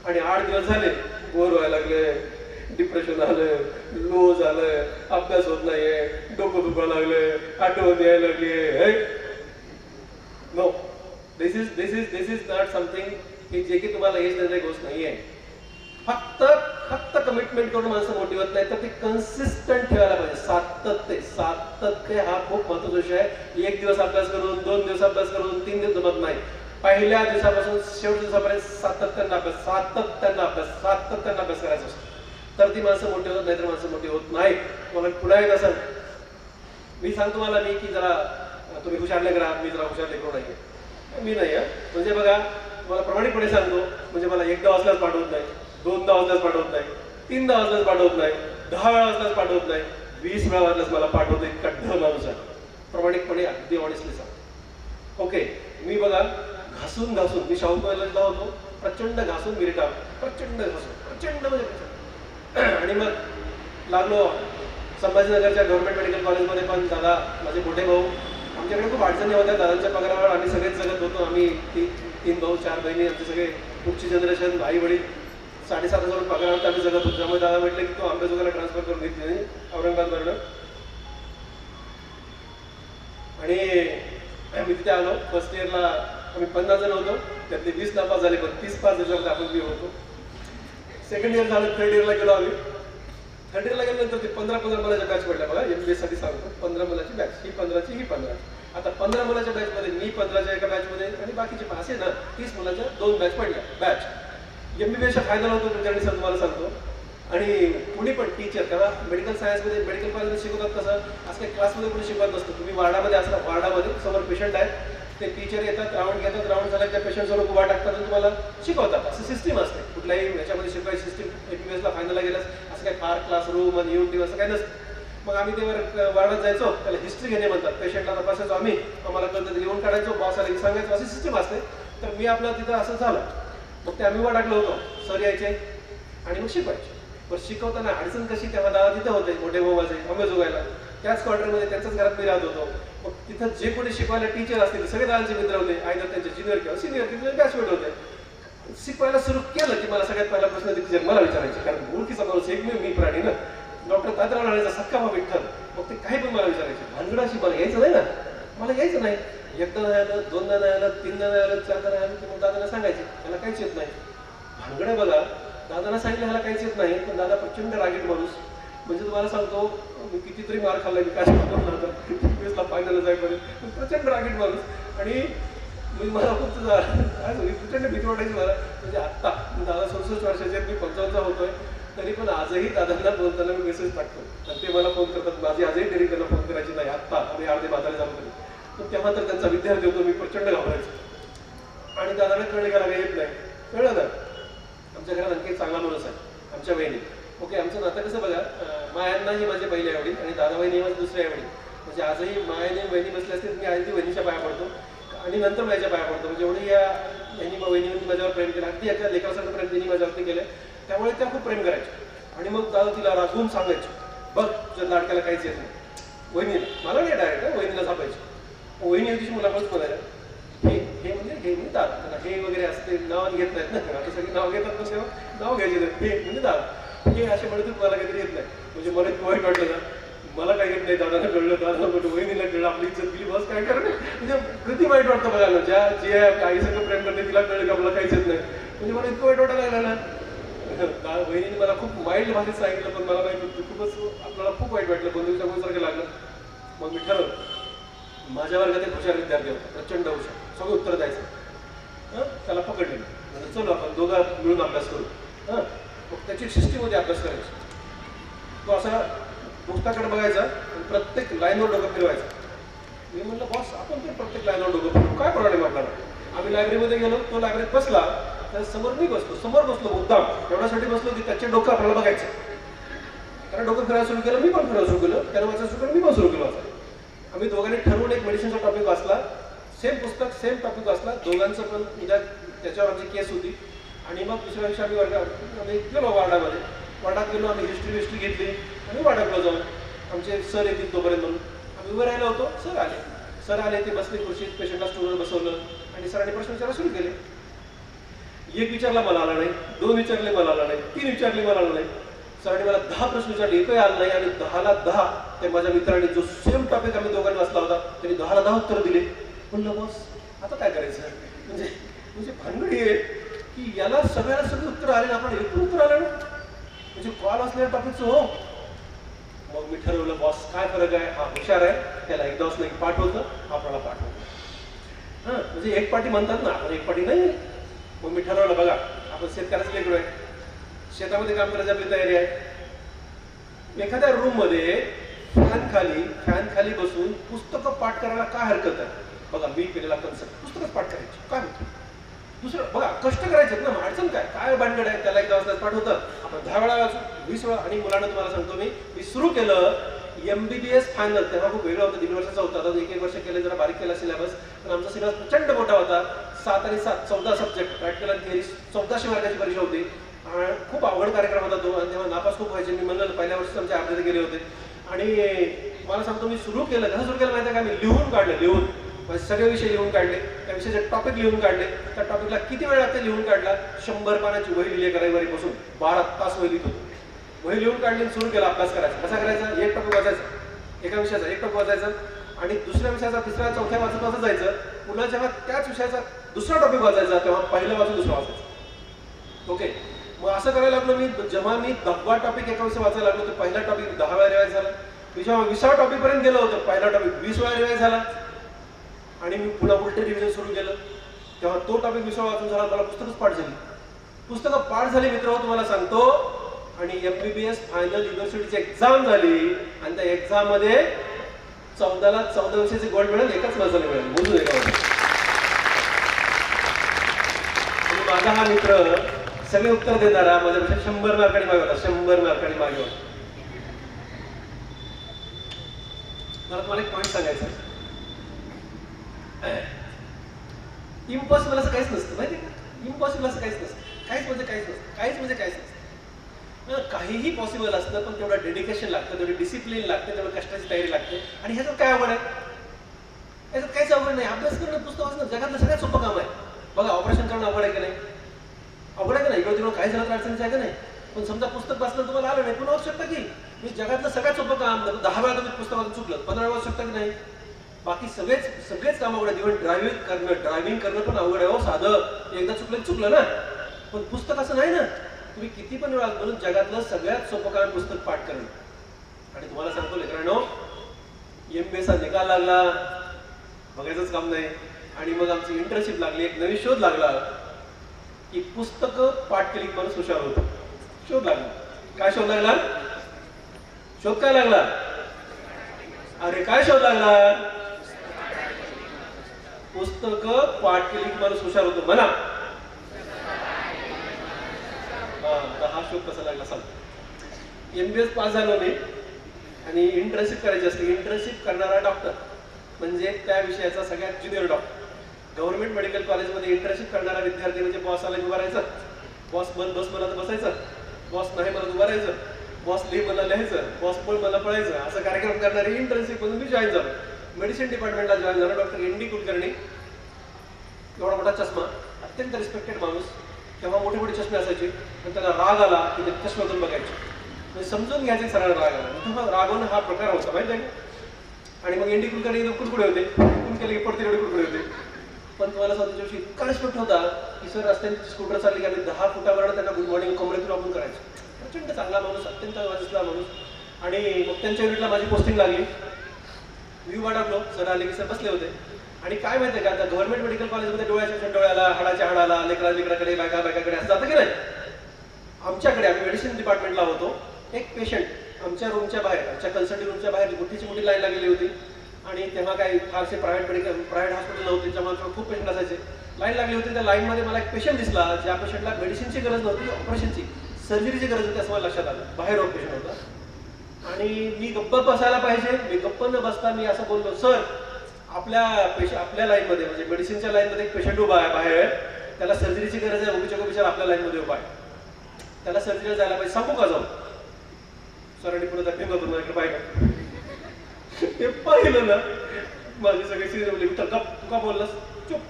Speaker 1: आणि 8 दिवस झाले, बोर व्हायला लागले, डिप्रेशन आलं, लो झालं, अभ्यास होत नाहीये, डोकं दुखायला लागलं, आठवण यायला लागली. No, this is not something की जे की तुम्हाला यश देणारी गोष्ट नाहीये. फक्त कमिटमेंट करून माणसं मोठी होत नाही, तर ते कन्सिस्टंट ठेवायला पाहिजे. सातत्य हा खूप महत्वाचा विषय आहे. 1 दिवस अभ्यास करून, 2 दिवस अभ्यास करून, 3 दिवस जमत नाही. पहिल्या दिवसापासून शेवटच्या दिवसापर्यंत सातत्यानं अभ्यास करायचा असतो. तर ती माणसं मोठी होत नाही, तर माणसं मोठी होत नाही. मला पुन्हा एकदा सांग, मी सांगतो मला की जरा तुम्ही हुशार लेकरं आहात, मी जरा हुशार लेकरू नाही. मी नाही. म्हणजे बघा, तुम्हाला प्रामाणिकपणे सांगतो, म्हणजे मला एकदा वाजल्यास पाठवत नाही, दोनदा वाजल्यास पाठवत नाही, तीनदा वाजल्यास पाठवत नाही, 10 वेळा वाजल्यास पाठवत नाही, 20 वेळा वाजल्यास मला पाठवतो. इतका ढ माणूस आहे. प्रामाणिकपणे अगदी ऑनेस्टली सांग. ओके, मी बघा घासून घासून, मी शाहू कॉलेजला होतो, प्रचंड घासून मिरिटा, प्रचंड घासून, प्रचंड म्हणजे प्रचंड. आणि मग लागलो संभाजीनगरच्या गव्हर्नमेंट मेडिकल कॉलेजमध्ये. पण दादा, माझे मोठे भाऊ, आमच्याकडे खूप अडचणी होत्या. दादांच्या पगारावर आम्ही सगळेच जगत होतो. आम्ही 3 भाऊ 4 बहिणी, आमचे सगळे पुढची जनरेशन, आई वडील 7,500 पगारावर आम्ही जगत होतो. त्यामुळे दादा म्हटलं की तो अंबाजोगाईला ट्रान्सफर करून घेतली औरंगाबादवरनं. आणि आम्ही तिथे आलो. फर्स्ट इयरला आम्ही 50 जण होतो, त्यातले 20 नापास झाले, पण 30 पास झाल्यावर आपण बी होतो. सेकंड इयर झालं, थर्ड इयरला गेलो आम्ही. थर्ड इयरला गेल्यानंतर ते 15 मुलाच्या बॅच पडल्या. बघा, MBA साठी सांगतो, 15 मुलाची बॅच, ही 15ची, ही 15. आता 15 मुलाच्या बॅचमध्ये मी 15च्या एका बॅचमध्ये आणि बाकीचे असे ना 30 मुलाच्या 2 बॅच पडल्या. बॅच MBBSचा फायदा होतो तुमच्याकडे सर, तुम्हाला सांगतो. आणि कुणी पण टीचर, तेव्हा मेडिकल सायन्समध्ये मेडिकल कॉलेजमध्ये शिकवतात कसं, असं काही क्लासमध्ये कोणी शिकवत नसतं. तुम्ही वार्डामध्ये असला, वार्डामध्ये समोर पेशंट आहे, ते टीचर येतात, राऊंड घेतात, राऊंड झाला त्या पेशंटसमोर उभा टाकतात आणि तुम्हाला शिकवतात. असं सिस्टीम असते. कुठल्याही ह्याच्यामध्ये शिकवायची सिस्टीम. MBBSला फायनलला गेल्यास असं काही फार क्लासरूम आणि UNT असं काही नसतं. मग आम्ही ते वार्डात जायचो, त्याला हिस्ट्री घेणे म्हणतात. पेशंटला तपासायचो आम्ही, आम्हाला कळतं ते लिहून काढायचो, बॉस आले की सांगायचो, अशी सिस्टीम असते. तर मी आपलं तिथं असं झालं. मग ते आम्ही उभा टाकलं होतो, सर यायचे आणि मग शिकवायचे. पण शिकवताना अडचण कशी, तेव्हा दादा तिथं होते, मोठे भाऊ माझे अंबाजोगाईला, त्याच क्वार्टरमध्ये, त्यांच्याच घरात मी राहत होतो. मग तिथं जे कोणी शिकवायला टीचर असतील सगळे दादांचे मित्र होते, आयदर त्यांचे ज्युनियर किंवा सिनियर किंवा बॅचमेट होते. शिकवायला सुरू केलं की मला सगळ्यात पहिला प्रश्न टीचर मला विचारायचे, कारण ओळखीचा माणूस एक मी प्राणी ना, डॉक्टर तात्याराव राणेचा सक्का भाऊ विठ्ठल. मग ते काही पण मला विचारायचे. भानगडाशी मला यायचं नाही ना, मला यायचं नाही. एकदा नाही आलं, दोनदा नाही आलं, तीनदा नाही आलं, चारदा नाही आलं की मग दादाला सांगायचे त्याला काहीच येत नाही. भानगड बघा, दादाला सांगितलं ह्याला काहीच येत नाही, पण दादा प्रचंड रागीट माणूस. म्हणजे तुम्हाला सांगतो, मी कितीतरी मार खाल्ला, मी काय होता फायनल जाईपर्यंत, प्रचंड रागीट माणूस. आणि मी मला खूप प्रचंड भीती वाटायची मला. म्हणजे आत्ता दादा 67 वर्षाचे, मी 55 होतोय, तरी पण आजही दादांना बोलताना मी मेसेज टाकतो आणि ते मला फोन करतात. माझी आजही तरी त्यांना फोन करायची नाही, आत्ता आम्ही अर्धे बाजारे जाऊ तरी. पण तेव्हा तर त्यांचा विद्यार्थी होतो मी, प्रचंड घाबरायचो. आणि दादाला कळले का येत नाही, कळलं ना. आमच्या घरात आणखी एक चांगला माणूस आहे, आमच्या बहिणी. ओके, आमचं नातं कसं बघा, मायांना ही माझे पहिले आवडील आणि दादा बहिणी ही माझी दुसरी आवडील. म्हणजे आजही मायाने बहिणी बसले असतील, मी आधी बहिणीच्या पाया पडतो आणि नंतर माझ्या पाया पडतो. म्हणजे एवढी या बहिणींनी माझ्यावर प्रेम केलं, अगदी एका लेकरासारखं प्रेम तिने माझ्यावरती केलं. त्यामुळे त्या खूप प्रेम करायच्या. आणि मग दादा तिला रागवून सांगायचे, बघ तुझ्या लाडक्याला काहीच येत नाही. वहिनीला, मला नाही डायरेक्ट, वहिनीला सापायची. वहिनी दिवशी मुलाकडून म्हणायला, हे म्हणजे हे म्हणजे दादा, त्यांना हे वगैरे असते नाव घेत नाहीत ना, आता सगळी नाव घेतात पण तेव्हा नाव घ्यायचे हे म्हणजे दादा, हे असे म्हणत मला काहीतरी येत नाही. म्हणजे मला इतकं वाईट वाटलं ना, मला काय येत नाही, दादाला कळलं, दादा म्हणतो वहिनीला कळलं, आपली इज्जत गेली, बस काय करणं. म्हणजे किती वाईट वाटतं बघायला, जे आई सगळं प्रेम करते तिला कळलं की आपल्याला काहीच येत नाही. म्हणजे मला इतकं वाईट वाटायला लागलं ना. बहिणीने मला खूप माइल्ड भाषेत सांगितलं, पण मला माहिती होतं खूपच आपल्याला खूप वाईट वाटलं, बंधूच्या गोळीसारखं लागलं. मग मी ठरवलं, माझ्या वर्गात एक हुशार विद्यार्थी होता, प्रचंड हुशार, सगळं उत्तर द्यायचं. त्याला पकडले, म्हणजे चलो आपण दोघं मिळून अभ्यास करू. मग त्याची सिस्टीममध्ये अभ्यास करायची. तो असा पुस्तकाकडे बघायचा आणि प्रत्येक लाईनवर डोकं फिरवायचं. मी म्हणलं बॉस, आपण ते प्रत्येक लाईनवर डोकं फिरवू, काय प्रॉब्लेम आपल्याला. आम्ही लायब्ररीमध्ये गेलो, तो लायब्ररीत बसला, त्या समोर मी बसलो, समोर बसलो मुद्दाम एवढ्यासाठी बसलो की त्याचे डोकं आपल्याला बघायचं. त्याला डोकं फिरायला सुरू केलं, मी पण फिरायला सुरू केलं, त्यानं वाचायला सुरू केलं, मी पण सुरू केलं वाचायला. आम्ही दोघांनी ठरवून एक मेडिसिनचा टॉपिक वाचला, सेम पुस्तक सेम टॉपिक वाचला, दोघांचं पण उद्या त्याच्यावर आमची केस होती. आणि मग दुसऱ्या दिवशी आम्ही आम्ही गेलो वार्डामध्ये, वार्डात गेलो, आम्ही हिस्ट्री घेतली आणि वार्डाकडे जाऊन आमचे सर येतील तोपर्यंत म्हणून आम्ही उभे राहिलो होतो. सर आले, ते बसले खुर्शीत, पेशंटला स्टूलवर बसवलं आणि सरांनी प्रश्न विचारायला सुरू केले. एक विचारला मला आला नाही, 2 विचारले मला आला नाही, 3 विचारले मला आला नाही. सरांनी मला 10 प्रश्न विचारले, एकही आलं नाही. आणि 10ला 10 ते माझ्या मित्रांनी जो सेम टॉपिक आम्ही दोघांनी वाचला होता त्यांनी 10ला 10 उत्तर दिले. म्हणलं बॉस आता काय करायचं. म्हणजे भानगडी आहे की याला सगळ्याला सगळी उत्तर आले ना, आपण एक उत्तर आलं ना, म्हणजे कॉल असलेल्या टॉपिकचं. हो, मग मी ठरवलं बॉस काय फरक आहे, हा हुशार आहे, त्याला एकदा वाचलं की पाठ होतं, आपल्याला पाठ होतं. म्हणजे एक पाठी म्हणतात ना, आपण एक पाठी नाही. मग मी ठरवलं, बघा आपण शेतकऱ्याचं लेकरू आहे, शेतामध्ये काम करायची आपली तयारी आहे. एखाद्या रूममध्ये फॅन खाली बसून पुस्तकं पाठ करायला काय हरकत आहे. बघा मी केलेला कन्सेप्ट, पुस्तकच पाठ करायची काय होतं. दुसरं बघा, कष्ट करायचे ना, अडचण काय काय भानगड आहे, त्याला एकदा वाजता पाठ होतं, आपण 10 वेळा वाचू, 20 वेळा. आणि मुलांना तुम्हाला सांगतो मी सुरू केलं MBBS फायनल, तेव्हा खूप वेगळा होता, 1.5 वर्षाचा होता. आता 1 वर्ष केले, जरा बारीक केला सिलेबस, पण आमचा सिलेबस प्रचंड मोठा होता. 7 आणि 7 14 सब्जेक्ट, प्रॅक्टिकल आणि थिअरी, 1400 मार्काची परीक्षा होती. आणि खूप अवघड कार्यक्रम होता तो, आणि तेव्हा नापास खूप व्हायचे. मी म्हणलं पहिल्या वर्षी आमचे अर्धे गेले होते. आणि मला सांगतो, मी सुरू केलं, कसं सुरू केलं माहिती आहे का, मी लिहून काढलं, लिहून सगळे विषय लिहून काढले, त्या विषयाचे टॉपिक लिहून काढले. त्या टॉपिकला किती वेळ लागते लिहून काढला, 100 पानाची वही लिहिली एका रविवारीपासून, 12 तास वही लिहितो. वही लिहून काढली आणि सुरू केला अभ्यास करायचा. कसा करायचा, एक टॉपिक वाचायचा, एका विषयाचा एक टॉपिक वाचायचा, आणि दुसऱ्या विषयाचा तिसऱ्या चौथ्या वाचत जायचं. पुन्हा जेव्हा त्याच विषयाचा दुसरा टॉपिक वाचायचा, तेव्हा पहिलं वाचून दुसरं वाचायचं. ओके, मग असं करायला लागलो मी. जेव्हा मी 10वा टॉपिक एका विषय वाचायला लागलो, तर पहिला टॉपिक 10 वेळा रिवाइज झाला. मी जेव्हा 20व्या टॉपिक पर्यंत गेलो होतो, पहिला टॉपिक 20 वेळा रिवाइज झाला. आणि मी पुन्हा उलटे रिव्हिजन सुरू केलं, तेव्हा तो टॉपिक 20 वेळा वाचून झाला. मला पुस्तकच पाठ झाली, पुस्तकं पाठ झाली मित्र, तुम्हाला सांगतो. आणि MBBS फायनल युनिव्हर्सिटीची एक्झाम झाली, आणि त्या एक्झाम मध्ये 14ला 14 विषयाचे गोल्ड मेडल एकाच वर्षाला मिळाले, मोजून एका. माझा हा मित्र सगळे उत्तर देणारा, माझ्यापेक्षा 100 मार्कांनी मागे होता, 100 मार्कांनी मागे होता. मला तुम्हाला एक पॉईंट सांगायचं, इम्पॉसिबल असं काहीच नसतं, माहिती का? इम्पॉसिबल असं काहीच नसतं, काहीच म्हणजे काहीच नसतं, काहीच म्हणजे काहीच नसतं. काहीही पॉसिबल असतं, पण तेवढं डेडिकेशन लागतं, तेवढी डिसिप्लिन लागते, तेवढं कष्टाची तयारी लागते. आणि ह्याच्यात काय अवघड आहे, याच्यात काहीच अवघड नाही. अभ्यास करणं, पुस्तक वाचणं जगातलं सगळ्यात सोपं काम आहे. बघा, ऑपरेशन करणं अवघड आहे की नाही, अवघड आहे का नाही, इकडे तिकडे काय झालं तर अडचणीचं आहे का नाही. पण समजा पुस्तक वाचलं तुम्हाला आलं नाही, पुन्हा वाचू शकता की. मी जगातलं सगळ्यात सोपं काम, 10 वेळा तुम्ही पुस्तक वाचून चुकलं, 15 वेळा वाचू शकता की नाही. बाकी सगळेच काम अवघड आहे. इव्हन ड्रायव्हिंग करणं पण अवघड आहे हो. साधं एकदा चुकलं ना, पण पुस्तक असं नाही ना. तुम्ही किती पण वेळा म्हणून जगातलं सगळ्यात सोपं काम पुस्तक पाठ करणं. आणि तुम्हाला सांगतो लेकरांनो, MBAचा निकाल लागला, बघायचंच काम नाही. आणि मग आमची इंटर्नशिप लागली, एक नवीन शोध लागला की पुस्तकं पाठ केली माणूस हुशार होतो. शोध लागला. काय शोध लागला? शोध काय लागला? अरे काय शोध लागला? पुस्तकं पाठ केली की माणूस हुशार होतो. म्हणा, हा शोध कसा लागला सांग. MBS पास झालो मी, आणि इंटर्नशिप करायची असते. इंटर्नशिप करणारा डॉक्टर म्हणजे त्या विषयाचा सगळ्यात ज्युनियर डॉक्टर. गव्हर्नमेंट मेडिकल कॉलेजमध्ये इंटर्नशिप करणारा विद्यार्थी म्हणजे बॉस आला उभा राहायचं, बॉस बस मला तर बसायचं, बॉस नाही मला उभं राहायचं, बॉस लिह मला लिहायचं, बॉस पळ मला पळायचं. असं कार्यक्रम करणारी इंटर्नशिप म्हणून मी जॉईन झालो. मेडिसिन डिपार्टमेंटला जॉईन झालो. डॉक्टर ND कुलकर्णी, एवढा मोठा चष्मा, अत्यंत रिस्पेक्टेड माणूस. तेव्हा मोठे मोठे चष्मे असायचे, पण त्याला राग आला की ते चष्म्यातून बघायचे, म्हणजे समजून घ्यायचे सगळ्याला राग आला. तेव्हा रागवणं हा प्रकार होता, माहिती आहे. आणि मग ND कुलकर्णी कुरकुडे होते, कुण केले की पडते एवढे कुरकुडे होते. पण तुम्हाला स्वतःच्या दिवशी इतका रिस्पेक्ट होता की सर रस्त्याने स्कूटर चालली की आम्ही 10 फुटावर त्यांना गुड मॉर्निंग कमरेतून आपण करायचो. प्रचंड चांगला माणूस, अत्यंत वाजला माणूस. आणि मग त्यांच्या युनिटला माझी पोस्टिंग लागली. व्ह्यू वाढवलो, सर आले की सर बसले होते. आणि काय माहिती आहे का, आता गव्हर्नमेंट मेडिकल कॉलेजमध्ये डोळ्याच्या डोळ्याला, हाडाच्या हाडाला, लेकराकडे, बायकाकडे असं जातं की नाही. आमच्याकडे, आम्ही मेडिसिन डिपार्टमेंटला होतो, एक पेशंट आमच्या रूमच्या बाहेर, आमच्या कन्सल्टिंग रूमच्या बाहेर मोठी लाईन लागलेली होती. आणि तेव्हा काही फारसे प्रायव्हेट हॉस्पिटल नव्हते, त्यामुळे खूप पेशंट असायचे. लाईन लागली होती. त्या लाईनमध्ये मला एक पेशंट दिसला, ज्या पेशंटला मेडिसिनची गरज नव्हती, ऑपरेशनची, सर्जरीची गरज होती असं मला लक्षात आलं. बाहेर पेशंट होता. आणि मी गप्प बसायला पाहिजे, मी गप्प न बसता मी असं बोललो, सर आपल्या लाईनमध्ये, म्हणजे मेडिसिनच्या लाईनमध्ये एक पेशंट उभा आहे बाहेर, त्याला सर्जरीची गरज आहे, उभीच्या आपल्या लाईनमध्ये उभा आहे, त्याला सर्जरीला जायला पाहिजे, सांगू का जाऊ? सरांनी पुढे त्या फिंगर इकडे पाहिलं. ते पाहिलं ना, माझी सगळी सिरियस बोलली, तू का बोललास? चुप.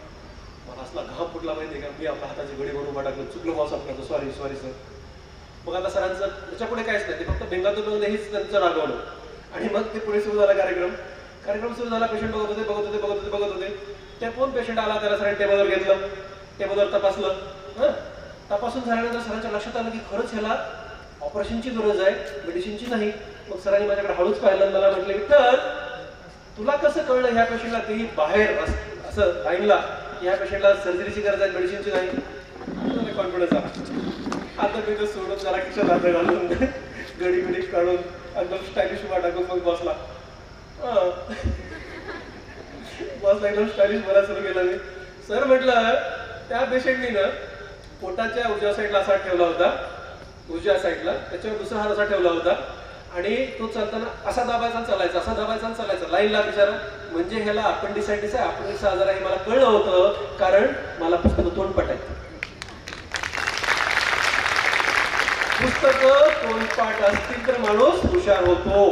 Speaker 1: मला असला घाम फुटला माहिती का, मी आपल्या हाताची घडी म्हणून उभा टाकलं, चुकलं बॉस आपलं, सॉरी सर. मग आता सरांचं त्याच्या पुढे काहीच नाही, ते फक्त बेंगातून हेच त्यांचं रागवलं. आणि मग ते पुढे सुरू झाला कार्यक्रम सुरू झाला. पेशंट बघत होते. त्या कोण पेशंट आला, त्याला सरांनी टेबलवर घेतलं, टेबलवर तपासलं. तपासून झाल्यानंतर सरांच्या लक्षात आलं की खरंच ह्याला ऑपरेशनची गरज आहे, मेडिसिनची नाही. मग सरांनी माझ्याकडे हळूच पाहिलं, मला म्हटलं, विठ्ठल तुला कसं कळलं ह्या पेशंटला, तेही बाहेर असं लाईनला, ह्या पेशंटला सर्जरीची गरज आहे, मेडिसिनची नाही. कॉन्फिडन्स आला. आता मी तो सोडून जरा खिशात हात घालून, गडी काढून, एकदम स्टायलिश उभा टाकून मग बसला एकदम स्टायलिश बोलायला सुरू केलं मी. सर म्हटलं, त्या पेशंटनी ना पोटाच्या उजव्या साईडला असा ठेवला होता, उजव्या साईडला, त्याच्यावर दुसरा हात असा ठेवला होता आणि तो चालताना असा दाबायचा चालायचा, असा दाबायचा चालायचा, लाईनला बिचारा. म्हणजे ह्याला अपेंडिसायटिस आहे. अपेंडिक्स आजार आहे मला कळलं होतं, कारण मला पुस्तकं तोंडपाठ आहेत. पुस्तकं तोंडपाठ असतील तर माणूस हुशार होतो,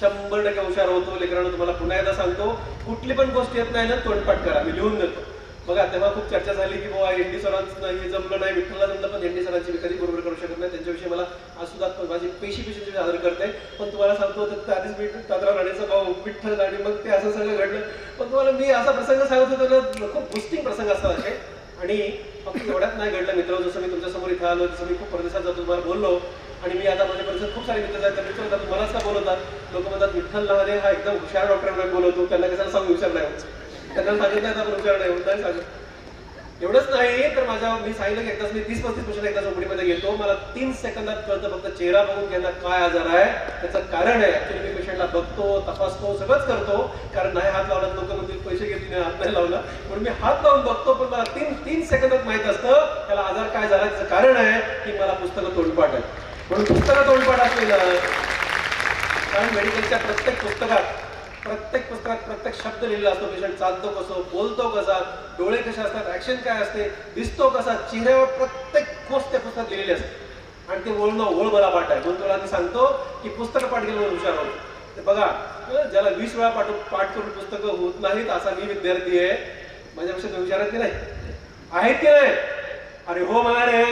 Speaker 1: 100% हुशार होतो. लेकरांनो तुम्हाला पुन्हा एकदा सांगतो, कुठली पण गोष्ट येत नाही ना तोंडपाठ करा, मी लिहून देतो. बघा तेव्हा खूप चर्चा झाली की बाबा एनडी सरांचं हे जमलं नाही, विठ्ठलला जमलं, पण एनडी सरांची मी कधी बरोबर करू शकत नाही. त्यांच्याविषयी मला आज सुद्धा माझी पेशी आदर करते. पण तुम्हाला सांगतो तर आधीच मी तात्रा राणेचा भाऊ विठ्ठल आणि मग ते असं सगळं घडलं. पण तुम्हाला मी असा प्रसंग सांगत होतो, खूप बुस्टिंग प्रसंग असतात असे. आणि फक्त एवढ्यात नाही घडलं मित्र, जसं मी तुमच्या समोर इथं आलो, तसं मी खूप परदेशात जातो तुम्हाला बोललो. आणि मी आता माझ्या परिसरात खूप सारे मित्र आहेत, मित्र होतात मलाच का बोलवतात. लोक म्हणतात विठ्ठल लहाने हा एकदम हुशार डॉक्टरांना बोलवतो, त्यांना कशाला सांगू हुशार नाही होत, त्यांना सांगितलं आपण हुशार नाही होत, नाही सांगत. एवढंच नाही तर मी सांगितलं की एकदाच मी 30-35 पेशंट एकदा झोपडीमध्ये घेतो, मला 3 सेकंदात कळतं फक्त चेहरा बघून त्यांना काय आजार आहे, त्याचं कारण आहे. ऍक्च्युली मी पेशंटला बघतो, तपासतो, सगळंच करतो. कारण नाही हात लावला लोक म्हणजे पैसे घेतले, हात नाही लावला, म्हणून मी हात लावून बघतो. पण मला 3 सेकंदात माहित असतं त्याला आजार काय झाला, त्याचं कारण आहे की मला पुस्तकं तोंडपाठ आहे. म्हणून पुस्तकं तोंडपाठ असलेलं, कारण मेडिकलच्या प्रत्येक पुस्तकात प्रत्येक शब्द लिहिलेला असतो. पेशंट चालतो कसं, बोलतो कसा, डोळे कसे असतात, ऍक्शन काय असते, दिसतो कसा, चेहऱ्यावर प्रत्येक गोष्ट त्या पुस्तकात लिहिलेली असते. आणि ते बोलणं ओळ मला पाठ आहे. म्हणून तुला मी सांगतो की पुस्तकं पाठ केल्यावर हुशार होतो. ते बघा, ज्याला 20 वेळा पाठ करून पुस्तकं होत नाहीत असा मी विद्यार्थी आहे. माझ्यापेक्षा हुशार आहेत की नाही, आहेत की नाही? अरे हो म्हणा रे,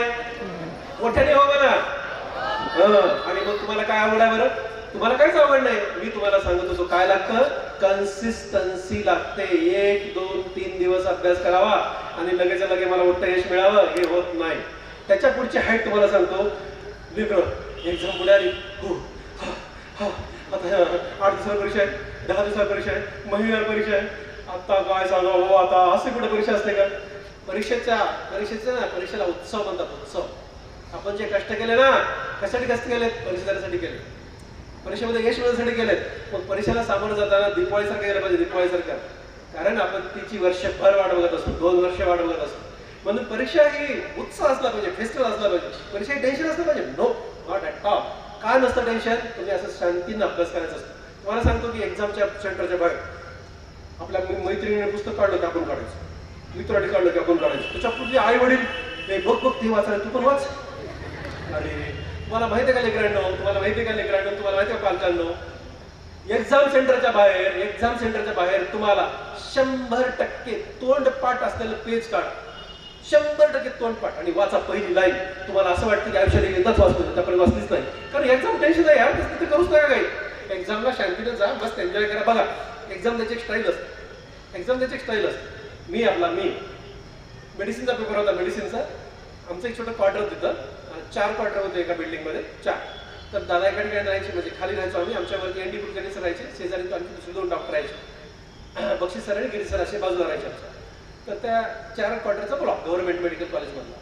Speaker 1: मोठ्याने हो म्हणा. आणि मग तुम्हाला काय आवड आहे बरं? तुम्हाला काहीच आवड नाही. मी तुम्हाला सांगत होतो काय लागतं, कन्सिस्टन्सी लागते. 1, 2, 3 दिवस अभ्यास करावा आणि लगेच लगे मला मोठं यश मिळावं, हे होत नाही. त्याच्या पुढची हाईट तुम्हाला सांगतो. एक्झाम पुढे आली, आता 8 दिवसाला परीक्षा आहे, 10 दिवसाला परीक्षा आहे, महिन्याला परीक्षा आहे. आता काय सांगा हो, आता असे कुठे परीक्षा असते का? परीक्षेला उत्सव म्हणतात, उत्सव. आपण जे कष्ट केले ना, कशासाठी कष्ट केले? परीक्षेसाठी केले, परीक्षेमध्ये यश मिळवण्यासाठी केलेत. मग परीक्षेला सामोरं जाताना दिवाळीसारखं गेलं पाहिजे, दिवाळीसारखं. कारण आपण तिची वर्षभर वाट बघत असतो, 2 वर्ष वाट बघत असतो. म्हणून परीक्षा ही उत्साह असला पाहिजे, फेस्टिवल असला पाहिजे. परीक्षा टेन्शन असलं पाहिजे? No, not at all. का नसतं टेन्शन? तुम्ही असं शांतीनं अभ्यास करायचा असतो. तुम्हाला सांगतो की एक्झामच्या सेंटरच्या बाहेर आपल्या मैत्रिणीने पुस्तक काढलं की आपण काढायचं, मित्राने काढलं की आपण काढायचं. त्याच्या पुढे आई वडील बघ ते वाचायला, तू पण वाच. अरे तुम्हाला माहिती आहे का लेकरांनो, तुम्हाला माहिती आहे का पालकांनो, एक्झाम सेंटरच्या बाहेर तुम्हाला 100% तोंडपाठ असलेलं पेज काढ, 100% तोंडपाठ, आणि वाचा पहिली लाईन. तुम्हाला असं वाटतं की आयुष्यात एकदाच वाचतो, त्यापर्यंत वाचलीच नाही. कारण एक्झाम टेन्शन आहे यार, तिथे करूच नका काही. एक्झामला शांतीनं जा, मस्त एन्जॉय करा. बघा एक्झाम त्याची एक स्टाईल असते. मी मेडिसिनचा पेपर होता, मेडिसिनचा. आमचं एक छोटं क्वार्टर होतं, 4 क्वार्टर होते एका बिल्डिंगमध्ये, 4. तर दादा एका ठिकाणी राहायचे, म्हणजे खाली राहायचो आम्ही. आमच्यावरती एनडी कुलकर्णी सर राहायचे, शेजारी आणखी दुसरे 2 डॉक्टर राहायचे, बक्षीस सर आणि गिरी सर असे बाजूला राहायचे आमच्या. तर त्या 4 क्वार्टरचा ब्लॉक गव्हर्नमेंट मेडिकल कॉलेजमधला.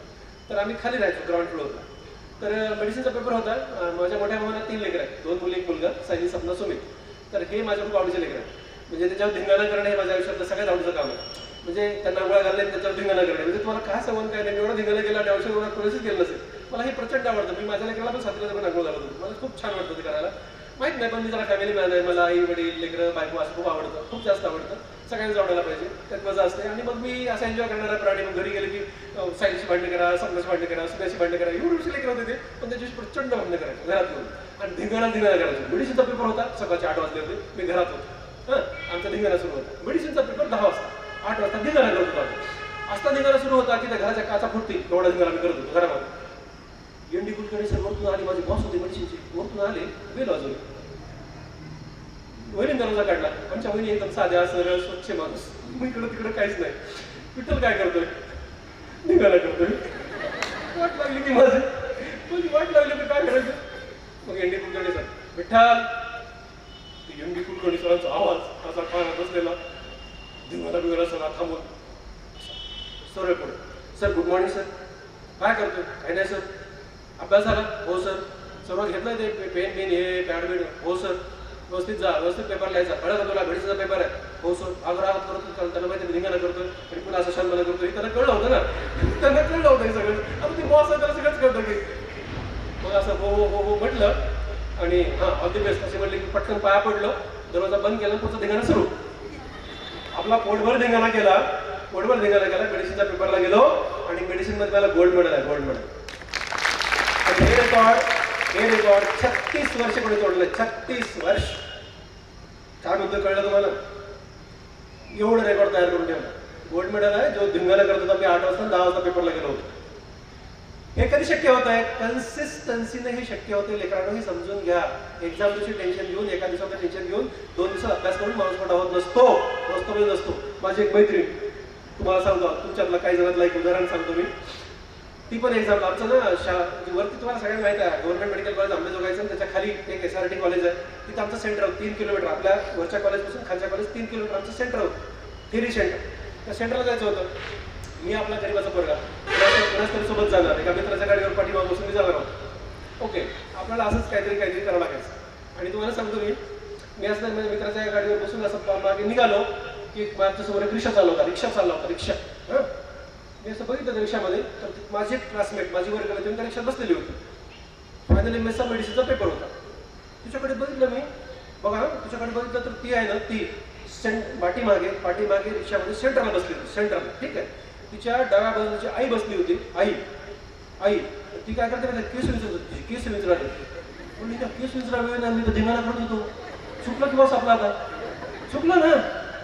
Speaker 1: तर आम्ही खाली राहायचो, ग्राउंड फ्लोअरला. तर मेडिसिनचा पेपर होता. माझ्या मोठ्या भावाला 3 लेकरं आहेत, 2 मुली 1 मुलगा, सायली, सपना, सुमित. तर हे माझ्या खूप आवडीचे लेकरं आहेत. म्हणजे त्याच्यावर धिंगाणा करणं हे माझ्या आयुष्यातलं सगळ्यात आवडीचं काम आहे. म्हणजे त्यांना गोळ्या घालणे, त्याच्यावर धिंगाणा करणे. म्हणजे तुम्हाला काय संबंध काय नाही, एवढा धिंगाणा केला आणि औषध गोळ्या कोणाशीच केलं नसेल. मला हे प्रचंड आवडतं. मी माझ्या लेकराला पण 7वीला पण आंघोळ घालत होतो. मला खूप छान वाटतं ते करायला. माहित नाही, पण मी जरा फॅमिली मॅन आहे. मला आई वडील लेकरं बायको असं खूप आवडतं, खूप जास्त आवडतं. सगळ्यांना आवडायला पाहिजे, त्यात मजा असते. आणि मग मी असं एन्जॉय करणारा प्राणी. मग घरी गेले की सायलीची भांडणे करा, सपनाची भांडणे करा, सुन्याची भांडणे करा, एवढी लेकर होते ते. पण त्याची प्रचंड भांडणे करायचे घरात येऊन, आणि धिंगाणा करायचे. मेडिसिनचा पेपर होता, सकाळचे 8 वाजले होते, मी घरात होतो. आमचा धिंगाणा सुरू होता. मेडिसिनचा पेपर 10 वाजता, 8 वाजता धिंगाणा करत होतो. असा धिंगाणा सुरू होता की त्या घराच्या काचा फुटतील, एवढा धिंगाणा मी करत होतो घरामध्ये. एनडी कुलकर्णी सर वरतून आली, माझी बॉस होती मेडिसिनची, वरतून आले, वेल वाजवली. वहिनी दरवाजा काढला. आमच्या वहिनी एकदम साध्या, सरळ, स्वच्छ माणूस. मग इकडं तिकडं काहीच नाही. विठ्ठल काय करतोय? धिंगाणा करतोय. वाट लागली की माझी वाट लागली तर काय करायचं? मग ND Kulkarni sir, Vitthal. ND Kulkarni सरांचा आवाज असा कानात बसलेला, धिंगाणा सर थांबून सरळ पुढे, सर गुड मॉर्निंग सर. काय करतोय? काही नाही सर. अभ्यास झाला? हो सर. सर्व घेतलाय ते पेन हे पॅड बेड? हो सर. व्यवस्थित जा, व्यवस्थित पेपर लिहायचा, कळलं का तुला मेडिसिनचा पेपर आहे, हो सर आग्रहात करतो, त्यांना माहिती धिंगाणा करतोय आणि पुन्हा असं शांतपणा करतो, हे त्यांना कळलं होतं ना, त्यांना कळलं होतं हे सगळं. आता ते बॉस आहे त्याला सगळंच कळतं की. मग असं हो हो हो हो म्हटलं आणि हां ऑल दी बेस्ट असे म्हटले की पटकन पाया पडलं, दरवाजा बंद केला, पुढचा धिंगाणा सुरू. आपला पोटभर धिंगाणा केला, मेडिसिनच्या पेपरला गेलो आणि मेडिसिनमध्ये मला गोल्ड मेडल आहे, गोल्ड मेडल. हे रेकॉर्ड 36 वर्ष कोणी तोडलं, 36 वर्ष. काय म्हणतो कळलं तुम्हाला? एवढं रेकॉर्ड तयार करून ठेवलं. गोल्ड मेडल आहे, जो धिंगाणा करत होता मी 8 वाजता 10 वाजता पेपरला गेलो होतो. हे कधी शक्य होत आहे? कन्सिस्टन्सीने हे शक्य होते. लेकरांनो हे समजून घ्या. एक्झाम दिवशी टेन्शन घेऊन, एका दिवसाचं टेन्शन घेऊन 2 दिवसात अभ्यास करून माणूस मोठा होत नसतो. माझी एक मैत्रीण, तुम्हाला सांगतो, तुमच्यातला काही जणांना एक उदाहरण सांगतो मी. ती पण एक्झामला आमचं ना वरती तुम्हाला सगळ्यांना माहिती आहे गव्हर्नमेंट मेडिकल कॉलेज अंबेजोगाईचं, त्याच्या खाली एक SRT कॉलेज आहे. तिथं आमचं सेंटर होतं 3 किलोमीटर. आपल्या वरच्या कॉलेजपासून खालच्या कॉलेज 3 किलोमीटर आमचं सेंटर होतं, थेरी सेंटर. त्या सेंटरला जायचं होतं. मी आपला गरीबाचा पोरगा कुणाच तरी सोबत जाणार, एका मित्राच्या गाडीवर पाठीमागं बसून मी जाणार होतो. ओके, आपल्याला असंच काहीतरी करावं लागायचं. आणि तुम्हाला सांगतो मी असं माझ्या मित्राच्या गाडीवर बसून असं मागे निघालो की माझ्यासमोर एक रिक्षा चालला होता. रिक्षा मी असं बघितलं त्या रिक्षामध्ये, तर माझे क्लासमेट, माझी वर्गमित्र त्या रिक्षात बसलेली होती. फायनली मेडिसिनचा पेपर होता. तिच्याकडे बघितलं मी, बघा तिच्याकडे बघितलं तर ती आहे ना, ती पाठीमागे रिक्षामध्ये सेंटरला बसली होती, सेंटरला. ठीक आहे. तिच्या डाव्या बाजूची आई बसली होती. आई ती काय करते, केस विचारली. पण त्या केस विचारावे मी तर धिंगाणा करत होतो. चुकलं की बस आपला आता चुकलं ना,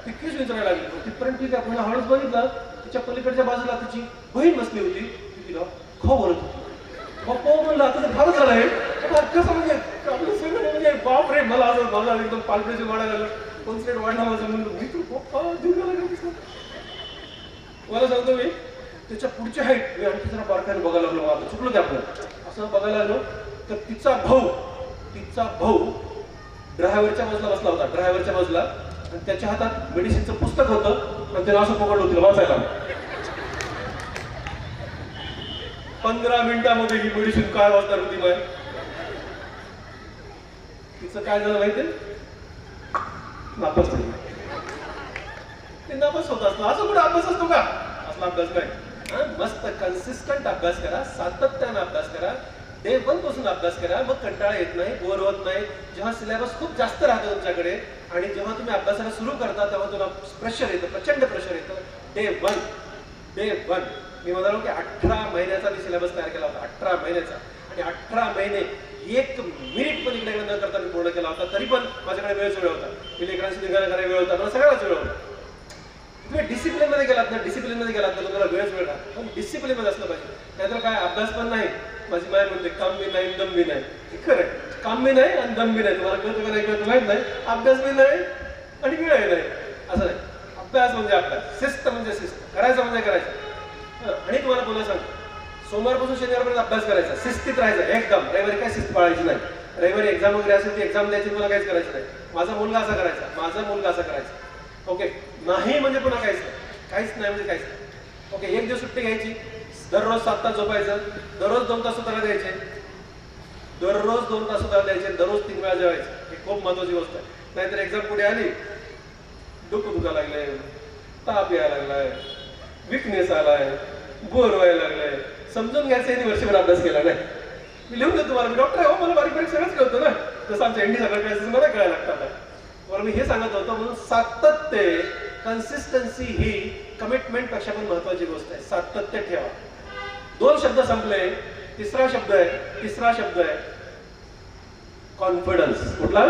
Speaker 1: ती केस विचारायला लागली. तिथपर्यंत ठीक आहे. पुन्हा हळूच बघितलं, तिच्या पलीकडच्या बाजूला तिची बहीण बसली होती. ती तिला खो बोलत होती. पप्पा म्हणलं आता तर फारच झालं आहे. कसं म्हणजे आपलं सगळं म्हणजे बाप रे, मला एकदम पालपीची वाढायला लागलं, कॉन्सन्ट्रेट वाढला माझं. म्हणलं मी तू पप्पा धिंगाणा करतो. मला सांगतो मी त्याच्या पुढची हाईट मी आणखी जरा बारकाईने बघायला लागलो. आता चुकलं ते आपलं असं बघायला लागलो तर तिचा भाऊ ड्रायव्हरच्या बाजूला बसला होता, ड्रायव्हरच्या बाजूला. आणि त्याच्या हातात मेडिसिनचं पुस्तक होतं आणि त्याला असं पकडलं होतं वाचायला. 15 मिनिटामध्ये ही मेडिसिन काय वाचणार होती माय. तिचं काय झालं माहिती, नापास झाली. ते नापास होत असतो. असं कुठे अभ्यास असतो का? असला अभ्यास नाही. मस्त कन्सिस्टंट अभ्यास करा, सातत्यानं अभ्यास करा, डे 1 पासून अभ्यास करा. मग कंटाळा येत नाही, बोर होत नाही. जेव्हा सिलेबस खूप जास्त राहतो तुमच्याकडे आणि जेव्हा तुम्ही अभ्यासाला सुरू करता तेव्हा तुला प्रेशर येतं, प्रचंड प्रेशर येतं. डे 1 मी म्हणालो की 18 महिन्याचा मी सिलेबस तयार केला होता, 18 महिन्याचा. आणि 18 महिने 1 मिनिट पण इकडे न करता मी पूर्ण केला होता. तरी पण माझ्याकडे वेळच होता. मी लेकरांशी निघायला करायला वेळ होता, मला सगळ्याच वेळ होता. तुम्ही डिसिप्लिनमध्ये गेलात ना तुम्हाला वेळच वेळ राहतो. पण डिसिप्लिनमध्ये असलं पाहिजे. नाहीतर काय अभ्यास पण नाही. माझी माय म्हणते काम बी नाही, दम बी नाही. खरं आहे, काम बी नाही आणि दम बी नाही. तुम्हाला कळतं का नाही कळतं माहित नाही. अभ्यास बी नाही आणि वेळही नाही, असं नाही. अभ्यास म्हणजे अभ्यास, शिस्त म्हणजे शिस्त, करायचं म्हणजे करायचं. आणि तुम्हाला पुन्हा सांगतो, सोमवारपासून शनिवारपर्यंत अभ्यास करायचा, शिस्तीत राहायचं एकदम. रविवारी काय शिस्त पाळायची नाही. रविवारी एक्झाम वगैरे असेल ती एक्झाम द्यायची, मला काहीच करायचं नाही. माझा मुलगा असा करायचा. ओके, नाही म्हणजे पुन्हा काहीच नाही म्हणजे काहीच नाही. ओके, एक दिवस सुट्टी घ्यायची, दररोज 7 तास झोपायचं, दररोज 2 तास स्वतःला द्यायचे, दररोज 3 वेळा जेवायचं. ही खूप महत्वाची गोष्ट आहे. नाहीतर एक्झाम पुढे आली, डोकं दुखायला लागलंय, ताप यायला लागलाय, विकनेस आलाय, बोर व्हायला लागलाय, समजून घ्यायचं यांनी वर्षभर अभ्यास केला नाही. मी लिहून देतो तुम्हाला, मी डॉक्टर आहे, मला बारीक बारीक सगळंच कळतं ना, जसं आमच्या एंडी सगळं काय मला कळायला लागतं. मला मी हे सांगत होतो. म्हणून सातत्य, कन्सिस्टन्सी ही कमिटमेंट पेक्षा पण महत्वाची गोष्ट आहे. सातत्य ठेवा. 2 शब्द संपले, तिसरा शब्द आहे कॉन्फिडन्स. कुठला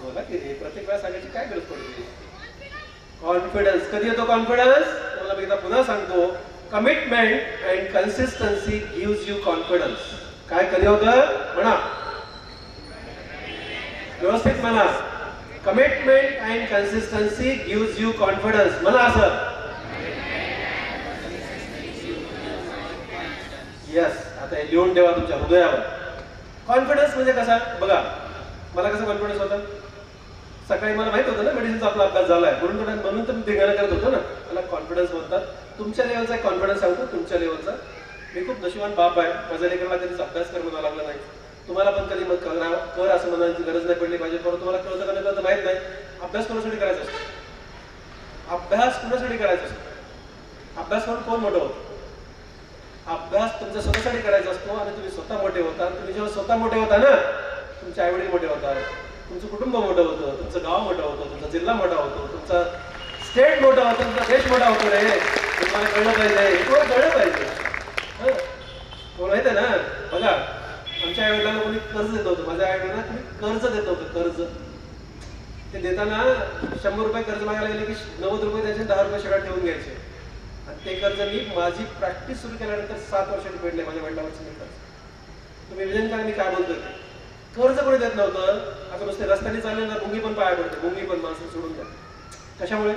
Speaker 1: बोला की रे, प्रत्येक वेळा सांगायची काय गरज पडते. कॉन्फिडन्स कधी येतो? कॉन्फिडन्स मला मी पुन्हा सांगतो, commitment and consistency gives you confidence. काय कधी होतं म्हणा, व्यवस्थित म्हणा. Commitment and consistency gives you confidence. म्हणा असं. यस, आता हे लिहून ठेवा तुमच्या हृदयावर. कॉन्फिडन्स म्हणजे कसा बघा, मला कसा कॉन्फिडन्स होता, सकाळी मला माहित होतं ना मेडिसिनचा आपला अभ्यास झालाय, म्हणून तर मी धिंगाणा करत होतो ना. मला कॉन्फिडन्स म्हणतात. तुमच्या लेवलचा एक कॉन्फिडन्स सांगतो, तुमच्या लेवलचा. मी खूप नशिबान बाप आहे, माझ्या लेकराला कधीच अभ्यास करणं लागला नाही. तुम्हाला पण कधी मग कर असं म्हणायची गरज नाही पडली पाहिजे, परंतु तुम्हाला कळतं का नाही कळतं माहीत नाही. अभ्यास कोणासाठी करायचा असतो? अभ्यास कोणासाठी करायचा असतो? अभ्यास करून कोण मोठं होतं? अभ्यास तुमच्या स्वतःसाठी करायचा असतो आणि तुम्ही स्वतः मोठे होता. तुम्ही जेव्हा स्वतः मोठे होता ना, तुमचे आईवडील मोठे होतात, तुमचं कुटुंब मोठं होतं, तुमचं गाव मोठं होतं, तुमचा जिल्हा मोठा होतो, तुमचा स्टेट मोठा होतो, तुमचा देश मोठा होतो रे. तुम्हाला कळलं पाहिजे, तुम्हाला कळलं पाहिजे. तुम्हाला माहित आहे ना, बघा आमच्या आईवडिलांना कोणी कर्ज देत होतं, माझ्या आईवडिलांना कोणी कर्ज देत होतं. कर्ज ते देताना 100 रुपये कर्ज मागायला गेले की 90 रुपये द्यायचे, 10 रुपये शेवट ठेवून घ्यायचे. आणि ते कर्ज मी माझी प्रॅक्टिस सुरू केल्यानंतर 7 वर्षांनी फेडले माझ्या वडिलांवरचं मी कर्ज. तुम्ही विजन करा मी काय बोलतोय. कर्ज कोणी देत नव्हतं. आता नुसते रस्त्याने चालले ना, मुंगी पण पाया पडते, मुंगी पण माणसं सोडून द्या. कशामुळे?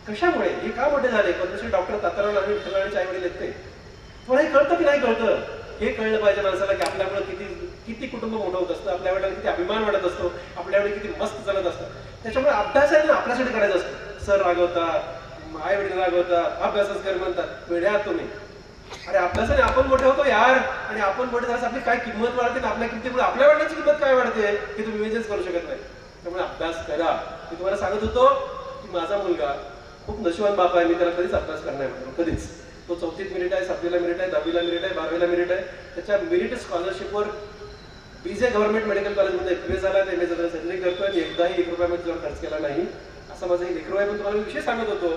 Speaker 1: कशामुळे? हे का मोठे झाले? पद्मश्री डॉक्टर ताताराव आणि विठ्ठलांचे आईवडील आहेत ते. तुम्हाला हे कळतं की नाही कळतं? हे कळलं पाहिजे माणसाला की आपल्यामुळे किती किती कुटुंब मोठं होत असतं, आपल्या वेळेला किती अभिमान वाटत असतो, आपल्या वेळेला किती मस्त चालत असतं. त्याच्यामुळे अभ्यास आहे ना आपल्यासाठी करायचा असतो. सर रागवतात, आई वडील रागवतात, अभ्यासच कर म्हणतात. वेड्या आहात तुम्ही. अरे अभ्यासाने आपण मोठे होतो यार, आणि आपण मोठे झाल्यास आपली काय किंमत वाढते, आपल्या किमतीमुळे आपल्या वडिलांची किंमत काय वाढते हे तुम्ही इमेजच करू शकत नाही. त्यामुळे अभ्यास करा. मी तुम्हाला सांगत होतो की माझा मुलगा खूप नशिबान बाप आहे, मी त्याला कधीच अभ्यास करणार नाही, कधीच. तो 4थीत मेरिट आहे, 7वीला मेरिट आहे, 10वीला मेरिट आहे, 12वीला मेरिट आहे. त्याच्या मेरिट स्कॉलरशिपवर बीजे गव्हर्नमेंट मेडिकल कॉलेजमध्ये एमए झाला, एमए झाला सर्जरी करतोय. मी एकदाही 1 रुपया त्याच्यावर खर्च केला नाही. असं माझं एक लेकरू आहे. पण तुम्हाला विषय सांगत होतो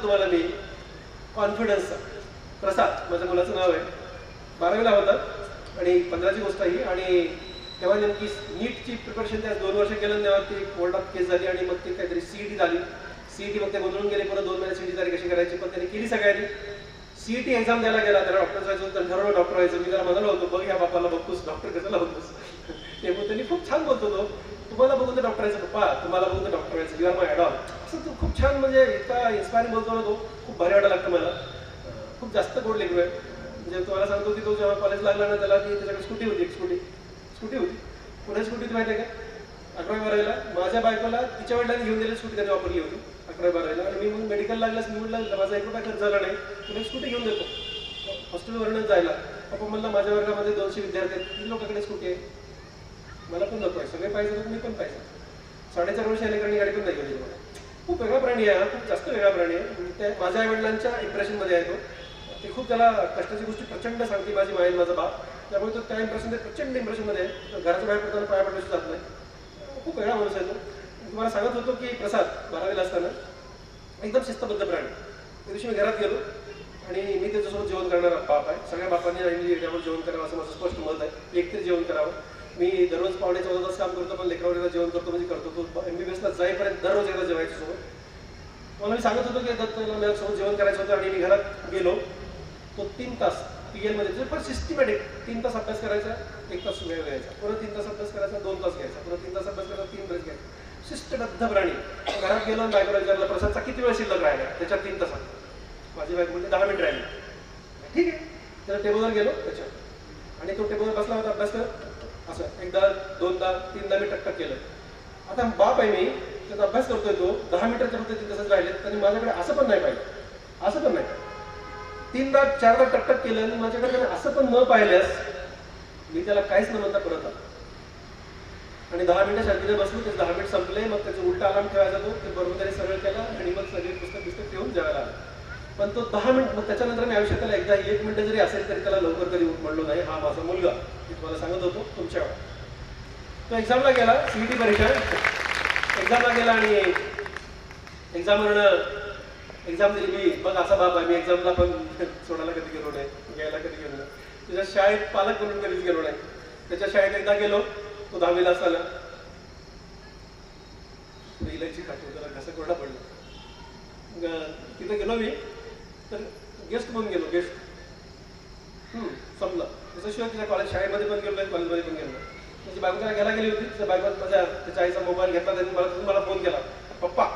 Speaker 1: तुम्हाला मी कॉन्फिडन्सचा. प्रसाद माझ्या मुलाचं नाव आहे, 12वीला होता आणि 15ची गोष्ट ही. आणि तेव्हा नेमकी नीटची प्रिपरेशन त्या 2 वर्ष केलं, तेव्हा ती कोर्टात केस झाली आणि मग ती काहीतरी सीईटी झाली. सीईटी मग ते बदलून गेले, परत 2 महिने सीईटी तारीख कशी करायची, पण त्यांनी केली सगळ्यांनी. सीईटी एक्झाम द्यायला गेला, त्याला डॉक्टर व्हायचं होतं, ठरवलं डॉक्टर व्हायचं. मी त्याला म्हणालो होतो, बघ या बापाला बघतोस डॉक्टर कशाला होतोस. ते मग त्यांनी खूप छान बोलतो तो, तुम्हाला बघून तर डॉक्टर व्हायचं पप्पा, तुम्हाला बघून तर डॉक्टर व्हायचं, यू आर माय आयडॉल. असं तो खूप छान, म्हणजे इतका इन्स्पायरिंग बोलतो ना तो, खूप भारी वाटायला लागतं मला. खूप जास्त गोड लेकरू आहे. म्हणजे तुम्हाला सांगतो की तो जेव्हा कॉलेज लागला ना, त्याला ती त्याच्याकडे स्कूटी होती, स्कूटी होती. पुढे स्कूटी माहिती आहे का? 11वी-12वीला माझ्या बायकोला तिच्या वडिलांनी घेऊन दिली स्कूटी, त्यांनी वापरली होती 11वी-12वीला. आणि मी मग मेडिकल लागल्यास मी म्हटलं माझा 1 रुपया खर्च झाला नाही, तुला स्कूटी घेऊन देतो हॉस्टेलवरूनच जायला. पप्पा म्हणला माझ्या वर्गामध्ये 200 विद्यार्थी आहेत, 3 लोकांकडे स्कूटी आहे, मला पण नको आहे, सगळे पाहिजे तर मी पण पाहिजे. 4.5 वर्ष लेकरांनी गाडी पण नाही घेतली मला. खूप वेगळा प्राणी आहे, खूप जास्त वेगळा प्राणी आहे. त्या माझ्या आई वडिलांच्या इम्प्रेशनमध्ये आहे तो. ते खूप त्याला कष्टाची गोष्टी प्रचंड सांगते माझी माई माझा बाप. त्यामुळे तो त्या इम्प्रेशन प्रचंड इम्प्रेशनमध्ये आहे. घराच्या बाहेर पडताना पाया पडल्याशी जात नाही. खूप वेगळा माणूस आहे तो. तुम्हाला सांगत होतो की प्रसाद 12वीला असताना एकदम शिस्तबद्ध प्राणी. त्या दिवशी मी घरात गेलो आणि मी त्याच्यासोबत जेवण करणारा बाप आहे. सगळ्या बापांनी आणि त्यावर जेवण करावं असं माझं स्पष्ट मत आहे. एकतरी जेवण करावं. मी दररोज 14 तास काम करतो, पण लेकरावरीला जेवण करतो म्हणजे करतो. तो MBBSला जाईपर्यंत दररोज एकदा जेवायच्या सोबत. मला मी सांगत होतो की त्याला माझ्यासोबत जेवण करायचं होतं आणि मी घरात गेलो. तो 3 तास PL मध्ये पण सिस्टमॅटिक 3 तास अभ्यास करायचा, 1 तास वेळ घ्यायचा, पुन्हा 3 तास अभ्यास करायचा, 2 तास घ्यायचा, पुन्हा 3 तास अभ्यास करायचा, 3 ब्रेक घ्यायचा. शिस्तबद्ध प्राणी. घरात गेलो, बायकोला विचारलं प्रसादचा किती वेळ शिल्लक राहिला, त्याच्यात 3 तासात. माझी बायको म्हणजे 10 मिनिट राहिली. ठीक आहे, त्याला टेबलवर गेलो त्याच्यात आणि तो टेबलवर बसला होता अभ्यास करत. असं एकदा 2दा 3दा मी टकटक केलं. आता बाप आहे मी, त्याचा अभ्यास करतोय तो, 10 मिनिटाच्या फक्त 3 तासच राहिले. आणि माझ्याकडे असं पण नाही पाहिजे, असं पण नाही. 3दा 4दा टकटक केलं आणि माझ्याकडे असं पण न पाहिल्यास मी त्याला काहीच न म्हणता परत आलो आणि 10 मिनिटं शांतीने बसलो. ते 10 मिनिट संपले, मग त्याचा उलटा अलार्म ठेवायचा तो, ते बरोबर त्याने सरळ केला आणि मग सगळे पुस्तक ठेवून जेवायला आला. पण तो 10 मिनिट, मग त्याच्यानंतर मी आयुष्यात त्याला एकदा 1 मिनिट जरी असेल तरी त्याला लवकर कधी उठ म्हणलो नाही. हा माझा मुलगा, मी तुम्हाला सांगत होतो तुमच्यावर. तो एक्झामला गेला, CET परीक्षा एक्झामला गेला आणि एक्झाम दिली. मी बघ असा बाप आहे, मी एक्झामला पण सोडायला कधी गेलो नाही, घ्यायला कधी गेलो नाही. त्याच्या शाळेत पालक म्हणून कधीच गेलो नाही. त्याच्या शाळेत एकदा गेलो, तो 10वीला असताना. इलायची खातो, त्याला घसा कोरडा पडला. तिथे गेलो मी, तर गेस्ट म्हणून गेलो, गेस्ट संपलं. त्याच्याशिवाय तिच्या कॉलेज शाळेमध्ये पण गेलो नाही, कॉलेजमध्ये पण गेलो नाही. त्याची बायको त्याला घ्यायला गेली होती. त्याच्या बायको त्याच्या आईचा मोबाईल घेतला, त्यांनी मला फोन केला, पप्पा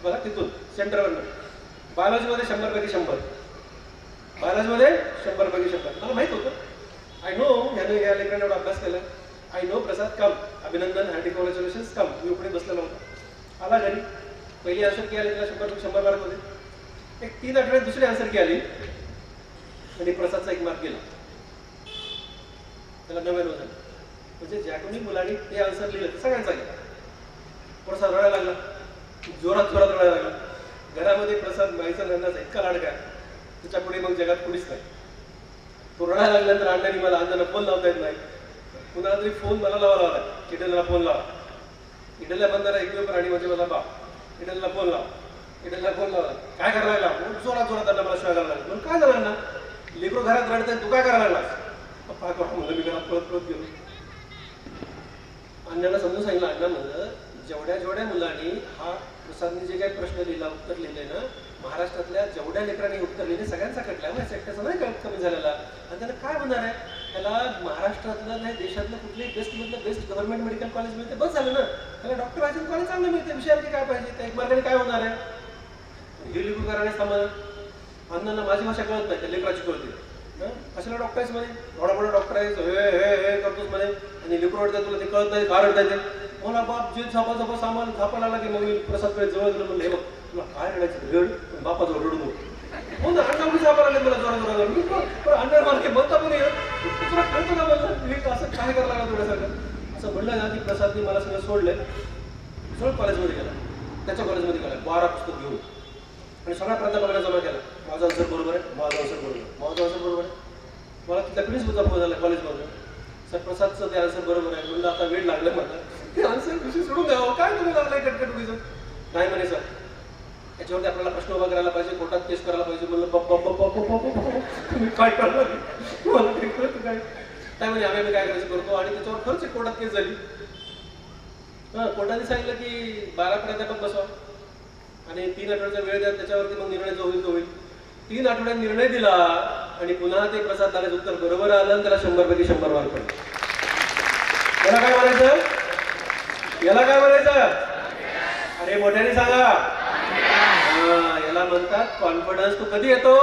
Speaker 1: बघा तिथून सेंटरवरनं बायोलॉजीमध्ये 100 पैकी 100, बायोलॉजीमध्ये 100 पैकी 100. मला माहित होतं, आय नो ह्याने या लेकराने एवढा अभ्यास केला. आय नो प्रसाद कम, अभिनंदन, हार्टी कॉंग्रॅच्युलेशन्स कम. मी उपडे बसलेला होता. आला घरी, पहिली आन्सर की आली, त्याला 100 पैकी 100 मार्क होते. एक 3 आठवड्यात दुसरी आन्सर की आली, आणि प्रसादचा 1 मार्क गेला, त्याला 99 झाले. म्हणजे ज्या कोणी मुलांनी ते आन्सर लिहिलं सगळ्यांचा गेला. प्रसाद रडायला लागला, जोरात जोरात रडायला लागला. घरामध्ये प्रसाद माईचा नंदाचा इतका लाडका आहे, त्याच्या पुढे मग जगात कुणीच नाही. तो रडायला लागल्यानंतर अण्णांनी मला अण्णांना फोन लावता येत नाही, कुणाला तरी फोन मला लावा लागला. इडलला फोन लावा, इडलला बंदारा एक पेपर आणि म्हणजे माझा बाप इडलला फोन लावा, इडलला फोन लावा. काय करायला लागला? जोरात जोरात त्यांना मला शिवाय करायला लागला. म्हणून काय झालं ना, लेकरू घरात रडताय, तू काय करायला लागलास? पप्पा म्हणलं मी घरात पळत पळत गेलो. अण्णांना समजून सांगितलं, अण्णा म्हणलं जेवढ्या जेवढ्या मुलांनी हा प्रसादने जे काही प्रश्न लिहिला, उत्तर लिहिले ना, महाराष्ट्रातल्या जेवढ्या लेकरांनी उत्तर लिहिले सगळ्यांचा कटला. मग एकट्याचा नाही कमी झालेला. आणि त्याला काय होणार आहे? त्याला महाराष्ट्रातलं नाही देशातलं कुठल्याही बेस्टमधलं बेस्ट गव्हर्नमेंट मेडिकल कॉलेज मिळते, बस झालं ना. त्याला डॉक्टर राजेंद्र कॉलेज चांगलं मिळते, विषयावरती काय पाहिजे? त्या 1 मार्गाने काय होणार आहे? हे लिहून करायला थांबलं. अण्णांना माझी भाषा कळत नाही, त्या लेकराची कळते. कशाला डॉक्टर आहेस म्हणे, एवढा मोठा डॉक्टर आहेस, हे करतोस म्हणे, आणि लेकरू रडताय, तुला ते कळत नाही, का रडताय ते? मला बाप जे झापा सामान झापायला लागला की मग मी प्रसादकडे जवळ गेलो. म्हणलं हे बघ तुला काय रडायचं, रड, बापाजवळ रडू नको. हो ना, अण्णा मी झापायला लागले मला जोरा जोरा. मी अण्णा मार्के म्हणता पण तुला कळतं का? म्हणलं हे असं काय करायला लागला थोड्यासारखं असं म्हणलं ना की प्रसादने मला सगळं सोडलंय, सरळ कॉलेजमध्ये गेला. त्याच्या कॉलेजमध्ये गेला 12 पुस्तक घेऊन आणि सगळ्या प्राध्यापकांना जमा केला. माझा आन्सर बरोबर आहे, माझा आन्सर बरोबर आहे, माझा आन्सर बरोबर आहे. मला तिथल्या प्रिन्सिपलचा फोन झाला कॉलेजमधून, सर प्रसादचं ते आन्सर बरोबर आहे. म्हणलं आता वेळ लागलं मला, ते आन्सर विषय सोडून द्यावं, काय तुम्ही लागलाय कटकट उगीच? नाही म्हणे सर, त्याच्यावरती आपल्याला प्रश्न उभा करायला पाहिजे, कोर्टात केस करायला पाहिजे. म्हणलं तुम्ही काय करणार? मला ते कळतं काय? काय म्हणे आम्ही काय करायचं करतो. आणि त्याच्यावर खरंच कोर्टात केस झाली. कोर्टाने सांगितलं की 12 प्राध्यापक बसवा आणि 3 आठवड्याचा वेळ द्या, त्याच्यावरती मग निर्णय जो होईल तो होईल. 3 आठवड्यात निर्णय दिला आणि पुन्हा ते प्रसाद दादाचं उत्तर बरोबर आलं आणि त्याला 100 पैकी 100 मार्क पडले. याला काय म्हणायचं? याला काय म्हणायचं? अरे मोठ्याने सांगा. याला म्हणतात कॉन्फिडन्स. तो कधी येतो?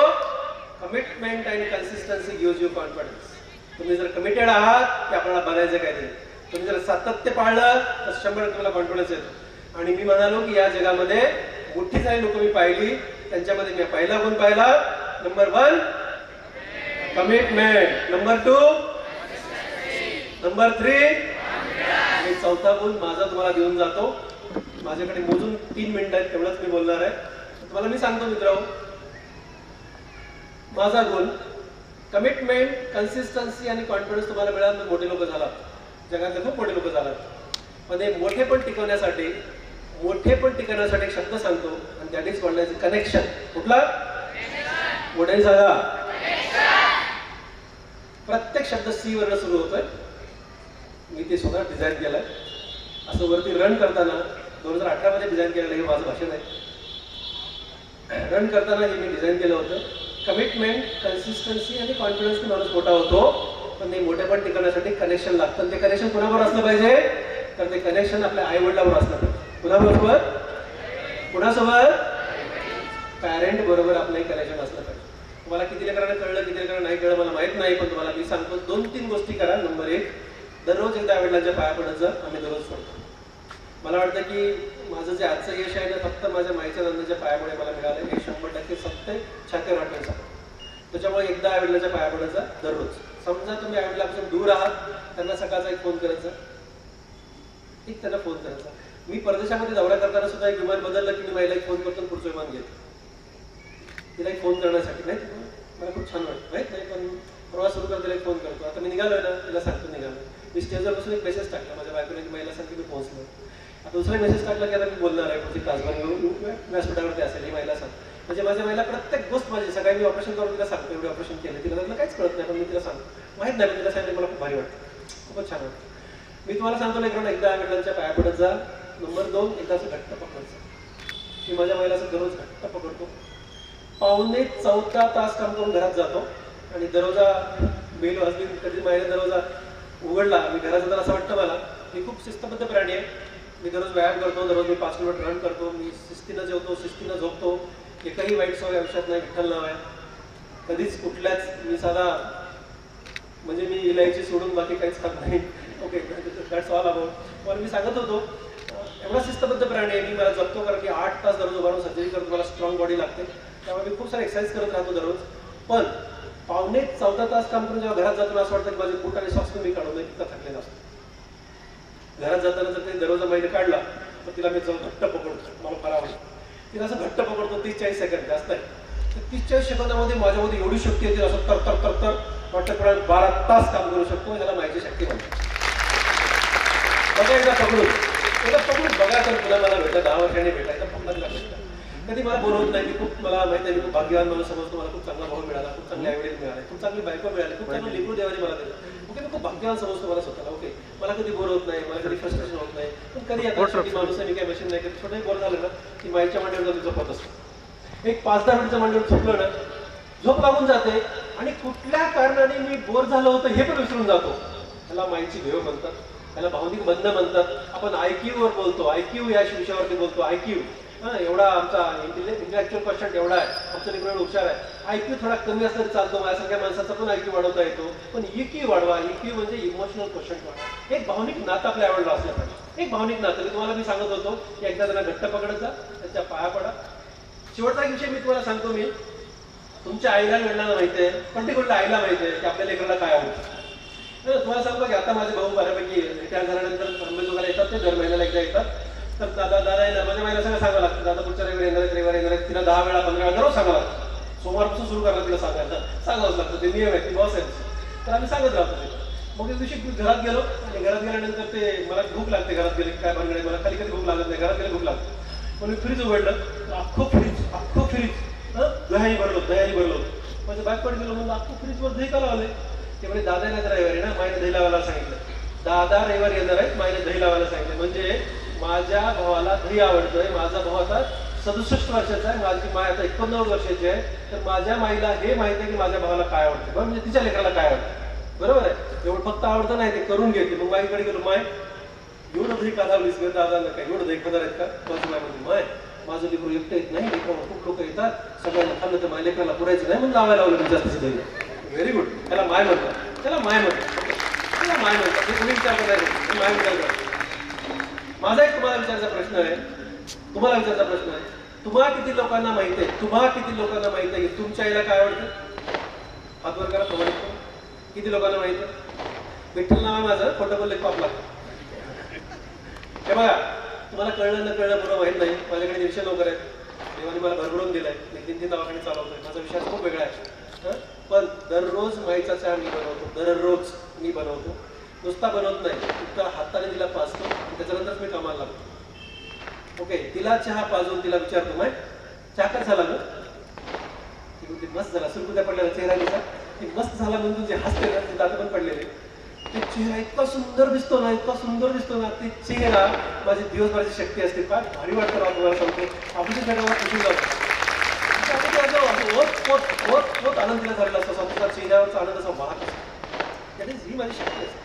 Speaker 1: कमिटमेंट आणि कन्सिस्टन्सी गिव्हज यू कॉन्फिडन्स. तुम्ही जर कमिटेड आहात की आपल्याला बनायचं काहीतरी, तुम्ही जर सातत्य पाळलं तर 100% तुम्हाला कॉन्फिडन्स येतो. आणि मी म्हणालो की या जगामध्ये मोठी सारी लोक मी पाहिली, त्यांच्यामध्ये मी पहिला गुण पाहिला, नंबर 1 कमिटमेंट, नंबर 2 नंबर 3 आणि 4था गुण माझा तुम्हाला देऊन जातो. माझ्याकडे मोजून 3 मिनिटं आहेत, तेवढंच मी बोलणार आहे. तुम्हाला मी सांगतो मित्रांनो, माझा गुण कमिटमेंट, कन्सिस्टन्सी आणि कॉन्फिडन्स तुम्हाला मिळाला तर मोठे लोक झाला, जगातले खूप मोठे लोक झाला. पण हे मोठेपण टिकवण्यासाठी एक शब्द सांगतो आणि त्यानेच बोलण्याचे कनेक्शन. कुठला? मोठ्याने सांगा. प्रत्येक शब्द सी वरनं सुरू होतोय. मी ते स्वतः डिझाईन केलंय. असं वरती रन करताना 2018 मध्ये डिझाईन केलेलं हे माझं भाषण आहे. रन करताना हे मी डिझाईन केलं होतं. कमिटमेंट, कन्सिस्टन्सी आणि कॉन्फिडन्स माणूस मोठा होतो, पण ते मोठेपण टिकवण्यासाठी कनेक्शन लागतं. ते कनेक्शन कुणाबरोबर असलं पाहिजे? तर ते कनेक्शन आपल्या आई वडिलांबरोबर असलं पाहिजे. कुणाबरोबर? कुणासोबत? पॅरेंट बरोबर आपलं एक कनेक्शन असलं पाहिजे. तुम्हाला किती लेकरांना कळलं, किती लेकरांना नाही कळलं मला माहित नाही, पण तुम्हाला मी सांगतो 2-3 गोष्टी करा. नंबर 1, दररोज एकदा आई वडिलांच्या पाया पडायचं. आम्ही दररोज पडतो. मला वाटतं की माझं जे आजचं यश आहे ना, फक्त माझ्या माईच्या नंदाच्या पायामुळे मला मिळालं. हे 100% सत्य छातीवर वाटायचं. त्याच्यामुळे एकदा आई वडिलांच्या पाया पडायचं दररोज. समजा तुम्ही आई वडिलांपासून दूर आहात, त्यांना सकाळचा एक फोन करायचा, एक त्यांना फोन करायचा. मी परदेशामध्ये दौरा करताना सुद्धा एक विमान बदललं की मी महिला एक फोन करतो, पुढचं विमान घेतो तिला एक फोन करण्यासाठी. नाही मला खूप छान वाटतं, माहित नाही, पण प्रवास सुरू करताना एक फोन करतो. आता मी निघालोय ना, तिला सांगतो निघालो. मी स्टेजवर बसून एक मेसेज टाकला माझ्या बायकोने की महिला सांगते मी पोहोचलो. आता दुसरा मेसेज टाकला की आता मी बोलणार आहे पुढची तासभर व्यासपीठावरती असेल, ही महिला सांग. म्हणजे माझ्या महिला प्रत्येक गोष्ट माझी सकाळी मी ऑपरेशन करून तिला सांगतो एवढे ऑपरेशन केलं. तिला त्यातलं काहीच कळत नाही, पण मी तिला सांगतो. माहित नाही, तिला सांगितलं मला खूप भारी वाटतं, खूपच छान वाटतं. मी तुम्हाला सांगतो लेकरांना, एकदा आई वडिलांच्या पाया पडत जा. नंबर 2, एकाचं घट्ट पकडचं. मी माझ्या महिलाचं दररोज घट्ट पकडतो. 14.25 तास काम करून घरात जातो आणि दरवाजा बेल वाजली, कधी महिला दरवाजा उघडला मी घरात जाताना असं वाटतं मला मी खूप शिस्तबद्ध प्राणी आहे. मी दररोज व्यायाम करतो, दररोज मी 5 किलोमीटर रन करतो, मी शिस्तीनं जेवतो, शिस्तीनं झोपतो. एकही वाईट सवय आयुष्यात नाही. विठ्ठल नाव आहे. कधीच कुठल्याच मी साधा म्हणजे मी इलायची सोडून बाकी काहीच खात नाही. Okay, that's all about. पण मी सांगत होतो एवढा शिस्तबद्ध प्राणी आहे मी. मला जपतो कारण की 8 तास दररोज उभारून सर्जरी करतो, मला स्ट्रॉंग बॉडी लागते. त्यामुळे मी खूप सारे एक्सरसाइज करत राहतो दररोज. पण पावणे 14 तास काम करून जेव्हा घरात जाताना असं वाटतं की माझे बूट आणि सॉक्स मी काढून नाही, तिथं थकलेला असतो. घरात जाताना जर ते दरवाजा माहिती काढला तर तिला मी जाऊन घट्ट पकडतो, मला फार आवडतं. तिला असं घट्ट पकडतो. 30-40 सेकंद जास्त आहे. तर 30-40 सेकंदामध्ये माझ्यामध्ये एवढी शक्ती येते, असं तर तर तर तर वाटतं पुढे 12 तास काम करू शकतो. याला माहिती शक्ती म्हणते. बघा एकदा पकडून बघा. तर तुला मला भेटा 10 वर्षांनी भेटायचं पकडला भेटतं. कधी मला बोर होत नाही. खूप मला माहिती आहे, मी खूप भाग्यवान मला समजतो. मला खूप चांगला भाऊ मिळाला, खूप चांगले आईवडील मिळाले, खूप चांगली बायको मिळाली, खूप चांगलं लेकरू देवाने मला दिलं. ओके, मी खूप भाग्यवान समजतो मला स्वतःला. ओके, मला कधी बोर होत नाही, मला कधी फ्रस्ट्रेशन होत नाही. पण कधी आता शेवटी माणूस आहे, मी काय मशीन नाही. कधी छोटंही बोर झालं ना की माईच्या मांडीवर जाऊन झोपत असतो. एक 5-10 मिनिटच्या मांडीवर झोपलं ना, झोप लागून जाते आणि कुठल्या कारणाने मी बोर झालो होतं हे पण विसरून जातो. त्याला माईची भेव म्हणतात, त्याला भावनिक बंध म्हणतात. आपण IQ वर बोलतो, IQ या विषयावरती बोलतो. IQ एवढा आमचा इंटेलेक्च्युअल क्वेश्चन एवढा आहे, आमचा निपुण हुशार आहे. IQ थोडा कमी असला तरी चालतो. माझ्यासारख्या माणसाचा पण IQ वाढवता येतो. पण EQ वाढवा. EQ म्हणजे इमोशनल क्वेश्चन वाढवा. एक भावनिक नातं आपल्या आवडलं असलं पाहिजे. एक भावनिक नातं. तुम्हाला मी सांगत होतो की एकदा त्यांना घट्ट पकडत जा, त्यांच्या पाया पडा. शेवटचा एक विषय मी तुम्हाला सांगतो. मी तुमच्या आईला वडिलांना माहिती आहे, पर्टिक्युलर आईला माहिती आहे की आपल्या लेकराला काय आवडतं. तुम्हाला सांगतो की आता माझे भाऊ बऱ्यापैकी रिटायर झाल्यानंतर अंमलबजावणीला येतात. ते दर महिन्याला एकदा येतात. तर दादा माझ्या महिला सगळं सांगावं लागतं. दादा पुढच्या रविवारी येणार आहेत. तिला 10 वेळा 15 वेळा दररोज सांगावं लागतं. सोमवारपासून सुरू करणार तिला सांगावंच लागतं. ते नियम आहे, ती बॉस आहे. तर आम्ही सांगत राहतो तिला. मग एक दिवशी घरात गेलो आणि घरात गेल्यानंतर ते मला भूक लागते. घरात गेले काय भानगडे, मला खाली कधी भूक लागत नाही, घरात गेले भूक लागते. पण मी फ्रीज उघडलं, अख्खं फ्रीज दह्याने भरलो. माझ्या बॅकवर गेलो, म्हणजे अख्खं फ्रीजवर दही का लावले. ते म्हणजे दादा येणार रविवारी ना, माईने दही लावायला सांगितलं. दादा रविवारी येणार आहेत, माईने दही लावायला सांगितलं. म्हणजे माझ्या भावाला दही आवडतोय. माझा भाऊ आता 67 वर्षाचा आहे, माझी माय आता 89 वर्षाची आहे. तर माझ्या माईला हे माहिती आहे की माझ्या भावाला काय आवडतं, बरं म्हणजे तिच्या लेकराला काय आवडतं. बरोबर आहे. एवढं फक्त आवडतं नाही, ते करून घेते. मग माईकडे गेलो, माय एवढं दही का लावलीस ग दादाला, काय एवढं दही खाणार आहेत का. माझी माय म्हणजे माय माझं लेकरू एकटं येत नाही, लेकरावर खूप लोक येतात, सगळ्यांना खाल्लं तर माझ्या लेकराला पुरायचं नाही म्हणून लावायला लावलं मी जास्तीची दही. Very good. त्याला माय म्हणतात, त्याला माय म्हणतात. ते तुम्ही विचार करायचं, माय विचार करा. माझा एक तुम्हाला विचारायचा प्रश्न आहे, तुम्हाला किती लोकांना माहित आहे की तुमच्या आईला काय आवडतं. हात वर करा, प्रमाणित करा. किती लोकांना माहित आहे. विठ्ठल नाव आहे माझं, खोटं बोलले पाप लागतं. हे बघा, तुम्हाला कळलं न कळलं बरोबर माहित नाही. माझ्याकडे 150 नोकर आहेत. देवाने मला भरभरून दिलाय. मी 3 दवाखाने चालवतोय. माझा विश्वास खूप वेगळा आहे. पण दररोज माईचा चहा मी बनवतो. नुसता बनवत नाही, नुसता हाताने तिला पाजतो, त्याच्यानंतरच मी कामाला लागतो. ओके, तिला चहा पाजून तिला विचारतो, माय चहा काय झाला ग. ती म्हणते मस्त झाला. सुरकुत्या पडलेला चेहरा तिचा, ती मस्त झाला म्हणून जे हसते ना, ते दात पण पडलेले. ते चेहरा इतका सुंदर दिसतो ना, ते चेहरा माझी दिवसभराची शक्ती असते. फार भारी वाटतं राव. तुम्हाला सांगतो, आपल्या जगावर खुशी जातो. होत आनंद तिला झालेला असतो. स्वतःचा चेहऱ्यावरचा आनंद असा वाहत असतो. ही माझी शक्ती असते.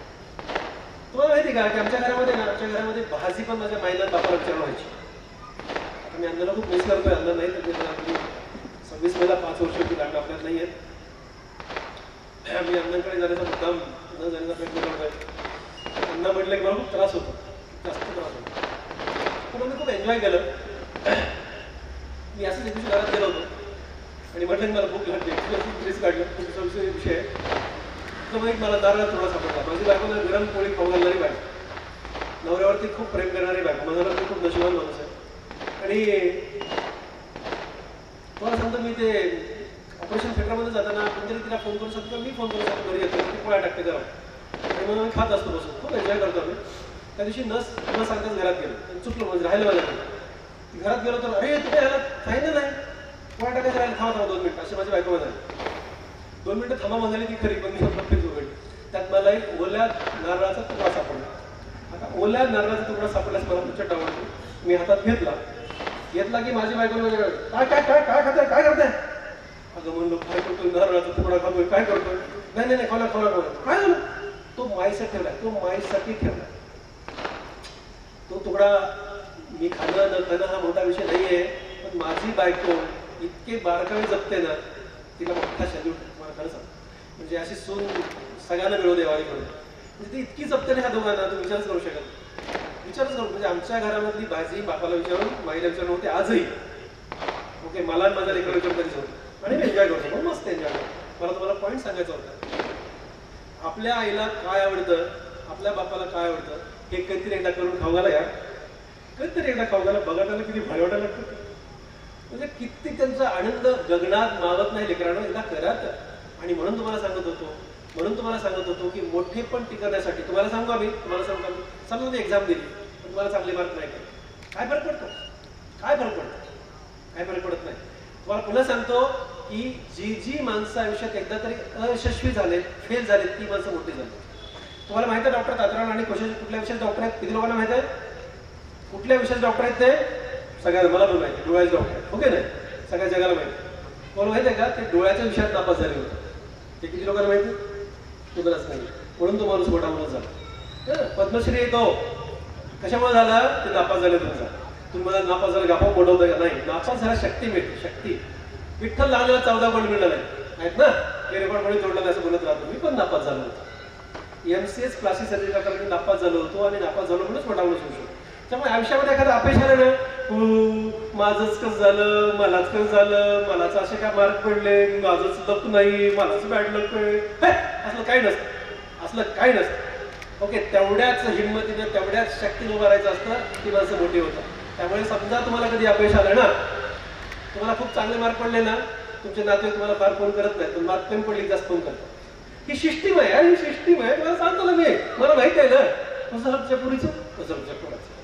Speaker 1: तुम्हाला माहिती का की आमच्या घरामध्ये भाजी पण माझ्या माईला बापाला विचारून व्हायची. आता मी अण्णाला खूप मिस करतोय. अण्णा नाही तर 26 मेला 5 वर्ष होती, कारण आपल्यात नाही आहेत. मी अण्णांकडे जाण्याचा मुद्दाम न जाण्याचा प्रयत्न करतोय. अण्णा म्हटलं की मला खूप त्रास होतो, जास्त त्रास होतो. पण मी खूप एन्जॉय केलं. मी असंच एक दिवशी घरात गेलो होतो आणि म्हटलं की मला भूक लागते. ड्रेस काढलं, खूप विषय आहे. तर मग मला दाराला थोडा सापडला. माझी बायकोला गरम पोळी खाऊ घालणारी बायको, नवऱ्यावरती खूप प्रेम करणारी बायको. माझ्यावर मी खूप नशिबान माणूस आहे. आणि तुम्हाला सांगतो, मी ते ऑपरेशन थिएटरमध्ये जाताना कोणतरी तिला फोन करू शकतो, मी फोन करू शकतो, घरी येतो, ती पोळ्या टाकते गरम. आणि म्हणून आम्ही खात असतो बसून, खूप एन्जॉय करतो आम्ही. त्या दिवशी न सांगताच घरात गेलो. चुकलो, म्हणजे राहिलं माझ्याकडे. घरात गेलो तर अरे तुम्ही ह्याला सांगितलं नाही, पोळ्या टाकायचं राहिलं, थांबा 2 मिनिटं, अशी माझी बायको म्हणाली. 2 मिनिटं थांबा म्हणाली ती खरी, पण मी फ्रीज उघडली. त्यात मला एक ओल्या नारळाचा तुकडा सापडला. आता ओल्या नारळाचा तुकडा सापडल्यास मला प्रचंड आवडतो. मी हातात घेतला की माझी बायको काय काय काय काय खाताय, काय करताय. अगं म्हणलो काय करतोय, नारळाचा तुकडा खातोय, काय करतोय. नाही खाला काय झालं. तो माईसाठी ठेवलाय. तो तुकडा मी खाणं न खाणं हा मोठा विषय नाहीये, पण माझी बायको इतके बारकावे जपते ना, तिला मोठा शल्यूट. मला खरं सांग, म्हणजे अशी सून सगळ्यांना मिळू देवानी म्हणून. म्हणजे ती इतकी जपते ना ह्या दोघांना, तू विचारच करू म्हणजे आमच्या घरामधली भाजी बापाला विचारून, माईला विचारून होते आजही. ओके, मला माझ्या लेकराला विचारून कधीच होतं. आणि मी एन्जॉय करतो, पण मस्त एन्जॉय करतो. मला तुम्हाला पॉईंट सांगायचा होता. आपल्या आईला काय आवडतं, आपल्या बापाला काय आवडतं हे कधीतरी एकदा करून खाऊ घाला यार. कधीतरी एकदा खाऊ घाला, बघा त्याला किती भारी वाटायला लागतं. म्हणजे किती त्यांचा आनंद गगनात मावत नाही लेकरांनो, एकदा करात. आणि म्हणून तुम्हाला सांगत होतो की मोठे पण टिकवण्यासाठी तुम्हाला सांगू आम्ही, तुम्हाला सांगू आम्ही समजा एक्झाम दिली पण तुम्हाला चांगले मार्क नाही केले, काय फरक पडतो? काय फरक पडत नाही. तुम्हाला पुन्हा सांगतो की जी माणसं आयुष्यात एकदा तरी अयशस्वी झाले, फेल झाले, ती माणसं मोठी झाली. तुम्हाला माहिती आहे डॉक्टर तात्याराव आणि कुठल्या विषयाचे डॉक्टर आहेत? किती लोकांना माहिती आहे कुठल्या विषयाचे डॉक्टर आहेत ते? सगळ्यांना, मला पण माहिती, डोळ्याचे डॉक्टर आहेत. ओके नाही, सगळ्या जगाला माहिती. कोण माहिती आहे का? ते डोळ्याच्या विषयात नापास झाले होते. ते किती लोकांना माहिती? तुम्हालाच नाही. म्हणून तो माणूस मोठा माणूस झाला. पद्मश्री येतो कशामुळे झाला? ते नापास झाले. तुम्हाला नापास झालं गापा मोठं होतं का? नाही, नापास झाला शक्ती मिळते, शक्ती. विठ्ठल लहानला 14 पॉईंट मिळाला आहेत ना, ते रेकॉर्ड मध्ये जोडला नाही असं बोलत राहतो. मी पण नापास झालो होतो. MCS प्लास्टिक सर्जरी करताना मी नापास झालो होतो आणि नापास झालो म्हणूनच मोठा माणूस होऊ शकतो. त्यामुळे आयुष्यामध्ये एखादा अपयश आलं ना, माझंच कसं झालं, मलाच कसं झालं, मलाच असे काय मार्क पडले, माझंच लक नाही, मलाच बॅड लक आहे, असलं काही नसतं. ओके, तेवढ्याच हिंमतीनं तेवढ्याच शक्तीनं उभं राहायचं असतं, ती माणसं मोठी होतं. त्यामुळे समजा तुम्हाला कधी अपयश आलं ना, तुम्हाला खूप चांगले मार्क पडले ना, तुमचे नाते तुम्हाला फार फोन करत नाही, पण मार्क कमी पडले जास्त फोन करतात. ही सिस्टीम आहे, ही सिस्टीम आहे. मला सांगतो ना, मला माहिती आहे ना, कसं पुरीचं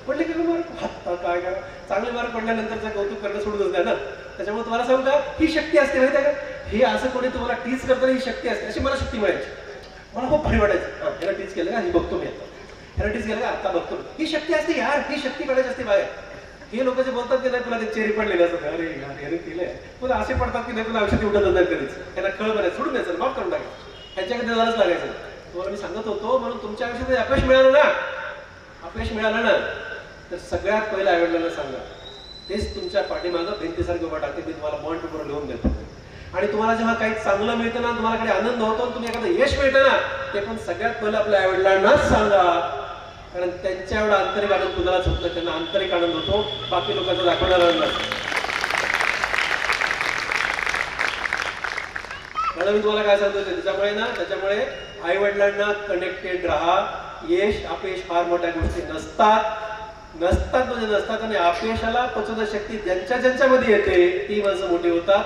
Speaker 1: पडले की मार्क, आता काय करा, चांगले मार्क पडल्यानंतरचं कौतुक करणं सोडूनच द्या ना. त्याच्यामुळे तुम्हाला सांगू का, ही शक्ती असते माहिती आहे का? हे असं कोणी तुम्हाला टीच करताना ही शक्ती असते, अशी मला शक्ती मिळायची. मला खूप भारी वाटायचं. ह्याला टीच केलं का, ही बघतो मी आता, ह्याला टीच केलं का, आता बघतो. ही शक्ती असते यार, ही शक्ती काढायची असते बाहेर. हे लोक जे बोलतात की नाही तुला ते चेरी पडलेले असतात, अरे यार याने केलंय, तुला असे पडतात की नाही तुला औषधी उठत नाही कधीच. त्यांना खळ बनायचं, सोडून द्यायचं, माफ करून टाकायचं, ह्याच्याकडे जायलाच लागायचं. तुम्हाला मी सांगत होतो. म्हणून तुमच्या आयुष्यात अपयश मिळालं ना, तर सगळ्यात पहिलं आईवडिलांना सांगा. तेच तुमच्या पाठीमागं भिंतीसारखं उभा टाकते. मी तुम्हाला बॉन्ड पेपर लिहून देतो. आणि तुम्हाला जेव्हा काही चांगलं मिळतं ना, तुम्हाला काही आनंद होतो, तुम्ही एखादं यश मिळतं ना, ते पण सगळ्यात पहिलं आपल्या आईवडिलांनाच सांगा. कारण त्यांच्या एवढा आंतरिक आनंद कुणालाच होत नाही. त्यांना आंतरिक आनंद होतो, बाकी लोकांचा दाखवणारा आनंद असतो. म्हणून मी तुम्हाला काय सांगतो, त्याच्यामुळे आई वडिलांना कनेक्टेड राहा. यश अपयश फार मोठ्या गोष्टी नसतात आणि अपयशाला पचवण्याची शक्ती ज्यांच्यामध्ये येते ती माणसं मोठी होतात.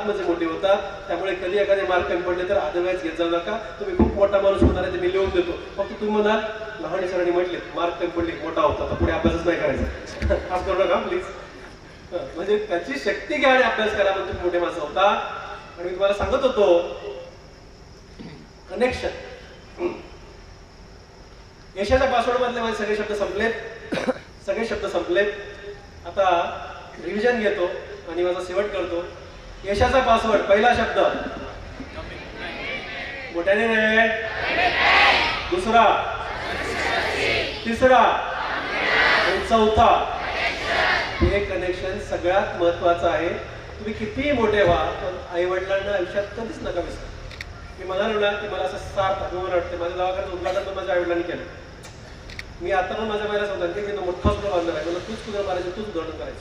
Speaker 1: त्यामुळे कधी एखादे मार्क कमी पडले तर अदरवाईज घेत जाऊ नका. तुम्ही खूप मोठा माणूस होणार आहे ते मी लिहून देतो. फक्त तुम्ही म्हणाल लहान सरांनी म्हटले मार्क कमी पडले मोठा होता, तर पुढे अभ्यासच नाही करायचा, आज करू नका प्लीज. म्हणजे त्याची शक्ती घ्या आणि अभ्यास करा, पण तुम्ही मोठे माणसं होता. आणि मी तुम्हाला सांगत होतो कनेक्शन. यशाच्या पासवर्ड मधले माझे सगळे शब्द संपलेत. आता रिव्हिजन घेतो आणि माझा शेवट करतो. यशाचा पासवर्ड, पहिला शब्द मोठ्याने रे, दुसरा, तिसरा आणि चौथा. हे कनेक्शन सगळ्यात महत्वाचं आहे. तुम्ही कितीही मोठे व्हा, पण आई वडिलांना आयुष्यात कधीच नका विसरा. मी म्हणालो ना की मला असं सार्थ अभिमान वाटते. माझ्या दवाखान्याचं उद्घाटन पण माझ्या आई वडिलांनी केलं. मी आता पण माझ्या बाहेर सांगतो की मी मोठा सुद्धा बांधणार आहे, मला तूच तुझं मारायचं, तूच उद्घाटन करायचं,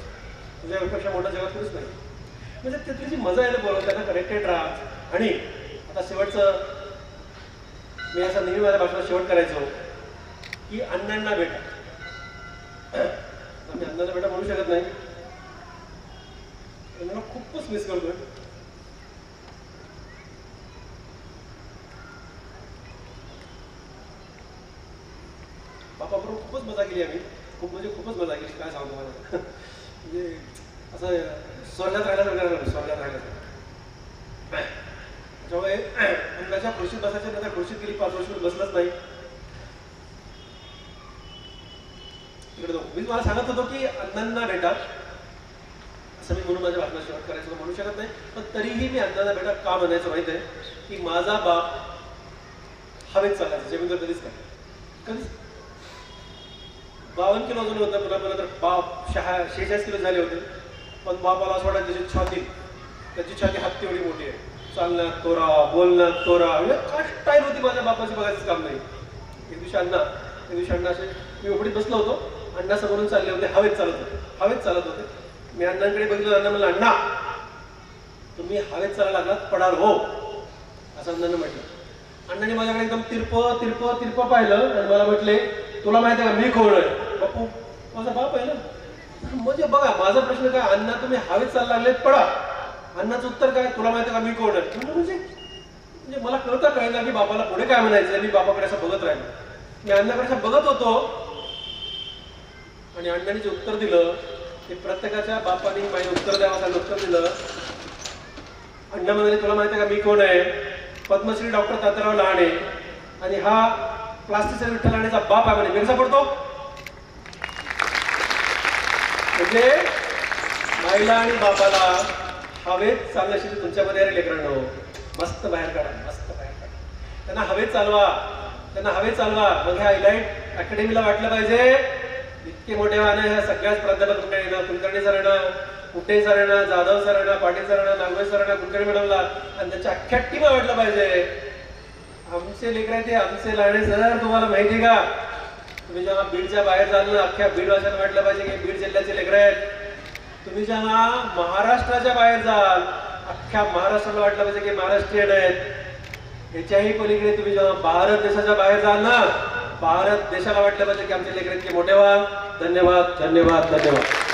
Speaker 1: तुझ्यापेक्षा मोठा जगात कुठेच नाही. म्हणजे त्यातली जी मजा आहे ना, बोलून त्यांना कनेक्टेड राहा. आणि आता शेवटचं मी असं नेहमी माझ्या भाषणात शेवट करायचो की अण्णांना भेटा. मी अण्णांना भेटा म्हणू शकत नाही, मला खूपच मिस करतोय. बापाबरोबर खूपच मजा केली आम्ही, खूपच मजा केली. काय सांगतो मला, म्हणजे असं स्वर्गात राहिल्यासारखं. त्याच्यामुळे अण्णाच्या खुर्शीत बसायच्या, नंतर खुर्शीत गेली 5 वर्ष बसलंच नाही. तिकडे मी तुम्हाला सांगत होतो की अण्णांना भेटा असं मी म्हणून माझ्या भाषणात शेवट करायचं म्हणू शकत नाही. पण तरीही मी अण्णांना भेटा का म्हणायचं माहित आहे की माझा बाप हवेत चालायचा, जमीनवर कधीच 52 किलो वजन होतं. पुन्हा तर बाप 46 किलो झाले होते. पण बापाला असं वाटायचं त्याची छाती हत्ती एवढी मोठी आहे. चालण्यात तोरा, बोलण्यात तोरा, म्हणजे काय स्टाईल होती माझ्या बापाची, बघायचं काम नाही. एक दिवशी अण्णा असे मी उघडीत बसलो होतो. अण्णा समोरून चालले होते, हवेत चालत होते. मी अण्णांकडे बघितलं. अण्णा म्हणलं, अण्णा तुम्ही हवेत चालायला लागलात, पडार हो. असं असं अण्णांनी म्हटलं. अण्णांनी माझ्याकडे एकदम तिरप पाहिलं आणि मला म्हटले, तुला माहिती आहे का मी कोण आहे? बापू माझा बाप आहे ना. म्हणजे बघा माझा प्रश्न काय, अण्णा तुम्ही हवेत चालला लागलेत पडा. अण्णाचं उत्तर काय, तुला माहिती आहे का मी कोण आहे? म्हणजे मला कळलं की बापाला पुढे काय म्हणायचं. मी बापाकडे असं बघत राहिलो. मी अण्णाकडे असं बघत होतो आणि अण्णांनी जे उत्तर दिलं ते प्रत्येकाच्या बापाने माझे उत्तर द्यावं त्यानं उत्तर दिलं. अण्णा म्हणाले, तुला माहिती आहे का मी कोण आहे? पद्मश्री डॉक्टर तात्याराव लहाने आणि हा प्लास्टिक विठ्ठल लहानेचा बाप आहे म्हणे. मिरसा पडतो म्हणजे माईला आणि बापाला हवेत चालणं शिकू तुमच्यामध्ये अरे लेकरांनो. मस्त बाहेर काढा, मस्त बाहेर काढा. त्यांना हवेत चालवा, त्यांना हवेत चालवा. मग ह्या इलाइट अकॅडमीला वाटलं पाहिजे इतके मोठे वाहन ह्या सगळ्याच प्राध्यापक मंडळींना, कुलकर्णी सरांना, कुटे सरांना, जाधव सरांना, पाटील सरांना, नागवे सरांना, कुलकर्णी मॅडमला आणि त्यांच्या अख्ख्या टीमला वाटलं पाहिजे आमचे लेकर आहे ते आमचे लहाने सर. तुम्हाला माहिती का, तुम्ही जेव्हा बीडच्या बाहेर जाल ना अख्ख्या बीड वाशांना वाटलं पाहिजे की बीड जिल्ह्याचे लेकर आहेत. तुम्ही जेव्हा महाराष्ट्राच्या बाहेर जाल अख्ख्या महाराष्ट्राला वाटलं पाहिजे की महाराष्ट्रीयन आहेत. याच्याही पलीकडे तुम्ही जेव्हा भारत देशाच्या बाहेर जाल ना भारत देशाला वाटलं पाहिजे की आमचे लेकर इतके मोठे व्हा. धन्यवाद धन्यवाद धन्यवाद.